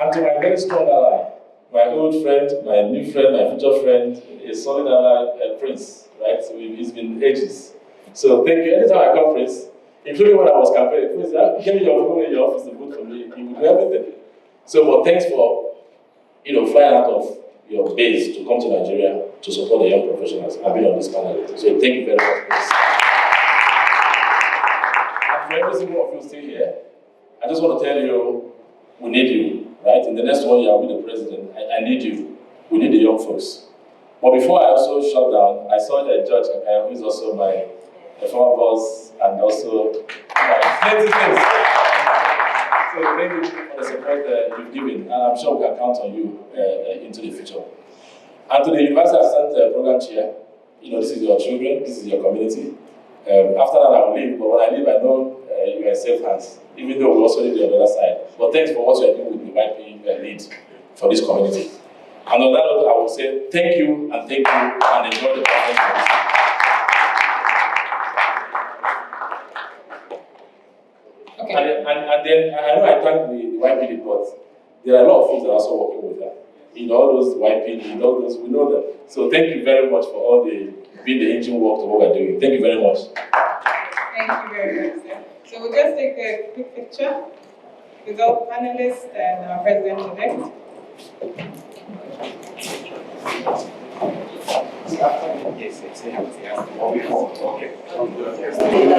And to my very strong ally, my old friend, my new friend, my future friend, a solid ally, Prince, right? So it's been ages. So thank you. Anytime I come, Prince, including when I was campaigning, Prince, give me your phone in your office to vote for me. You will do everything. So, but thanks for, flying out of your base to come to Nigeria to support the young professionals. I've been on this panel. So thank you very much, Prince. And for every single of you still here, I just want to tell you, we need you, right? In the next 1 year, I'll be the president. I need you. We need the young folks. But before I also shut down, I saw Judge Kakayo, who is also my former boss and also plenty things. So thank you for the support you've given, and I'm sure we can count on you into the future. And to the University Assistant Program Chair, this is your children, this is your community. After that, I will leave, but when I leave, I know you are in safe hands, even though we also need you on the other side. But thanks for what you are doing with the YP lead for this community. And on that note, I will say thank you, and enjoy the conference. Okay. And then, I know I thank the YP lead, but there are a lot of folks that are also working with her. All those YP lead, all those, we know them. So thank you very much for all being the engine work to what we're doing. Thank you very much. Thank you very much, sir. So we'll just take a quick picture with all panelists and our president-elect. I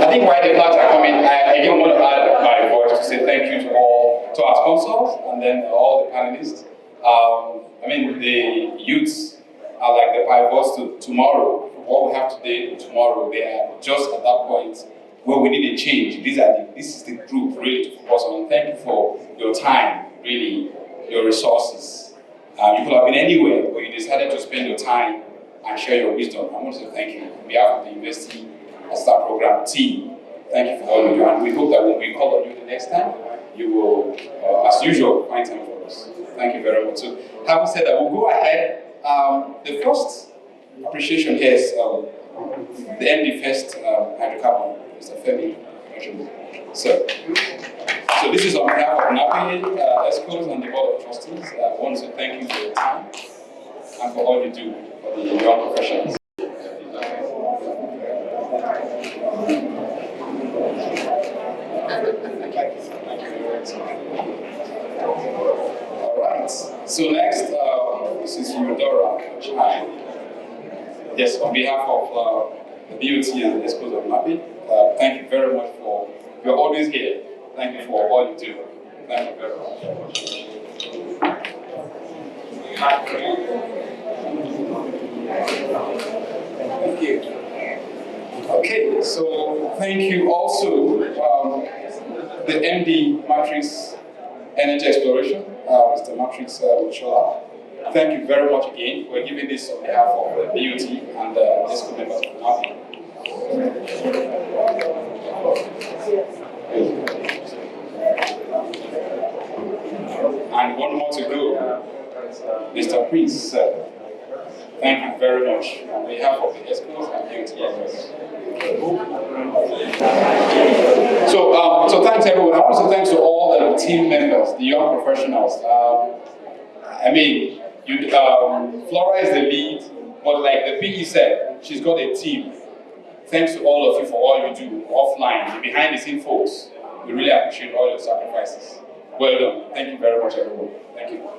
think while the cards are coming, I again want to add my voice to say thank you to our sponsors and then all the panelists. The youths are like the pivots to tomorrow. what we have today, tomorrow, they are just at that point where we need a change. This is the group really to focus on. Thank you for your time, really, your resources. You could have been anywhere, but you decided to spend your time and share your wisdom. I want to say thank you on behalf of the University Star Program team. Thank you for all you do, and we hope that when we call on you the next time, you will, as usual, find time for us. Thank you very much. So, having said that, we'll go ahead. The first appreciation here is the MD First Hydrocarbon, Mr. Femi. So this is on behalf of NAPE, ESCOs, and the Board of Trustees. I want to thank you for your time and for all you do for the young professionals. All right. So next, this is Eudora Chai. Yes, on behalf of the BOT and the ESCOs of NAPE, thank you very much for, you're always here. Thank you for all you do. Thank you very much. Thank you. Okay, so thank you also, the MD Matrix Energy Exploration, Mr. Matrix Uchola. Thank you very much again for giving this on behalf of the BOT and the ESCO members of NAPE. And one more to go, Mr. Prince. Thank you very much on behalf of the ESCOs and BOT. So thanks everyone. I want to thank to all the team members, the young professionals. I mean, Flora is the lead, but like the PE said, she's got a team. Thanks to all of you for all you do offline, the behind the scene folks. We really appreciate all your sacrifices. Well done. Thank you very much, everyone. Thank you.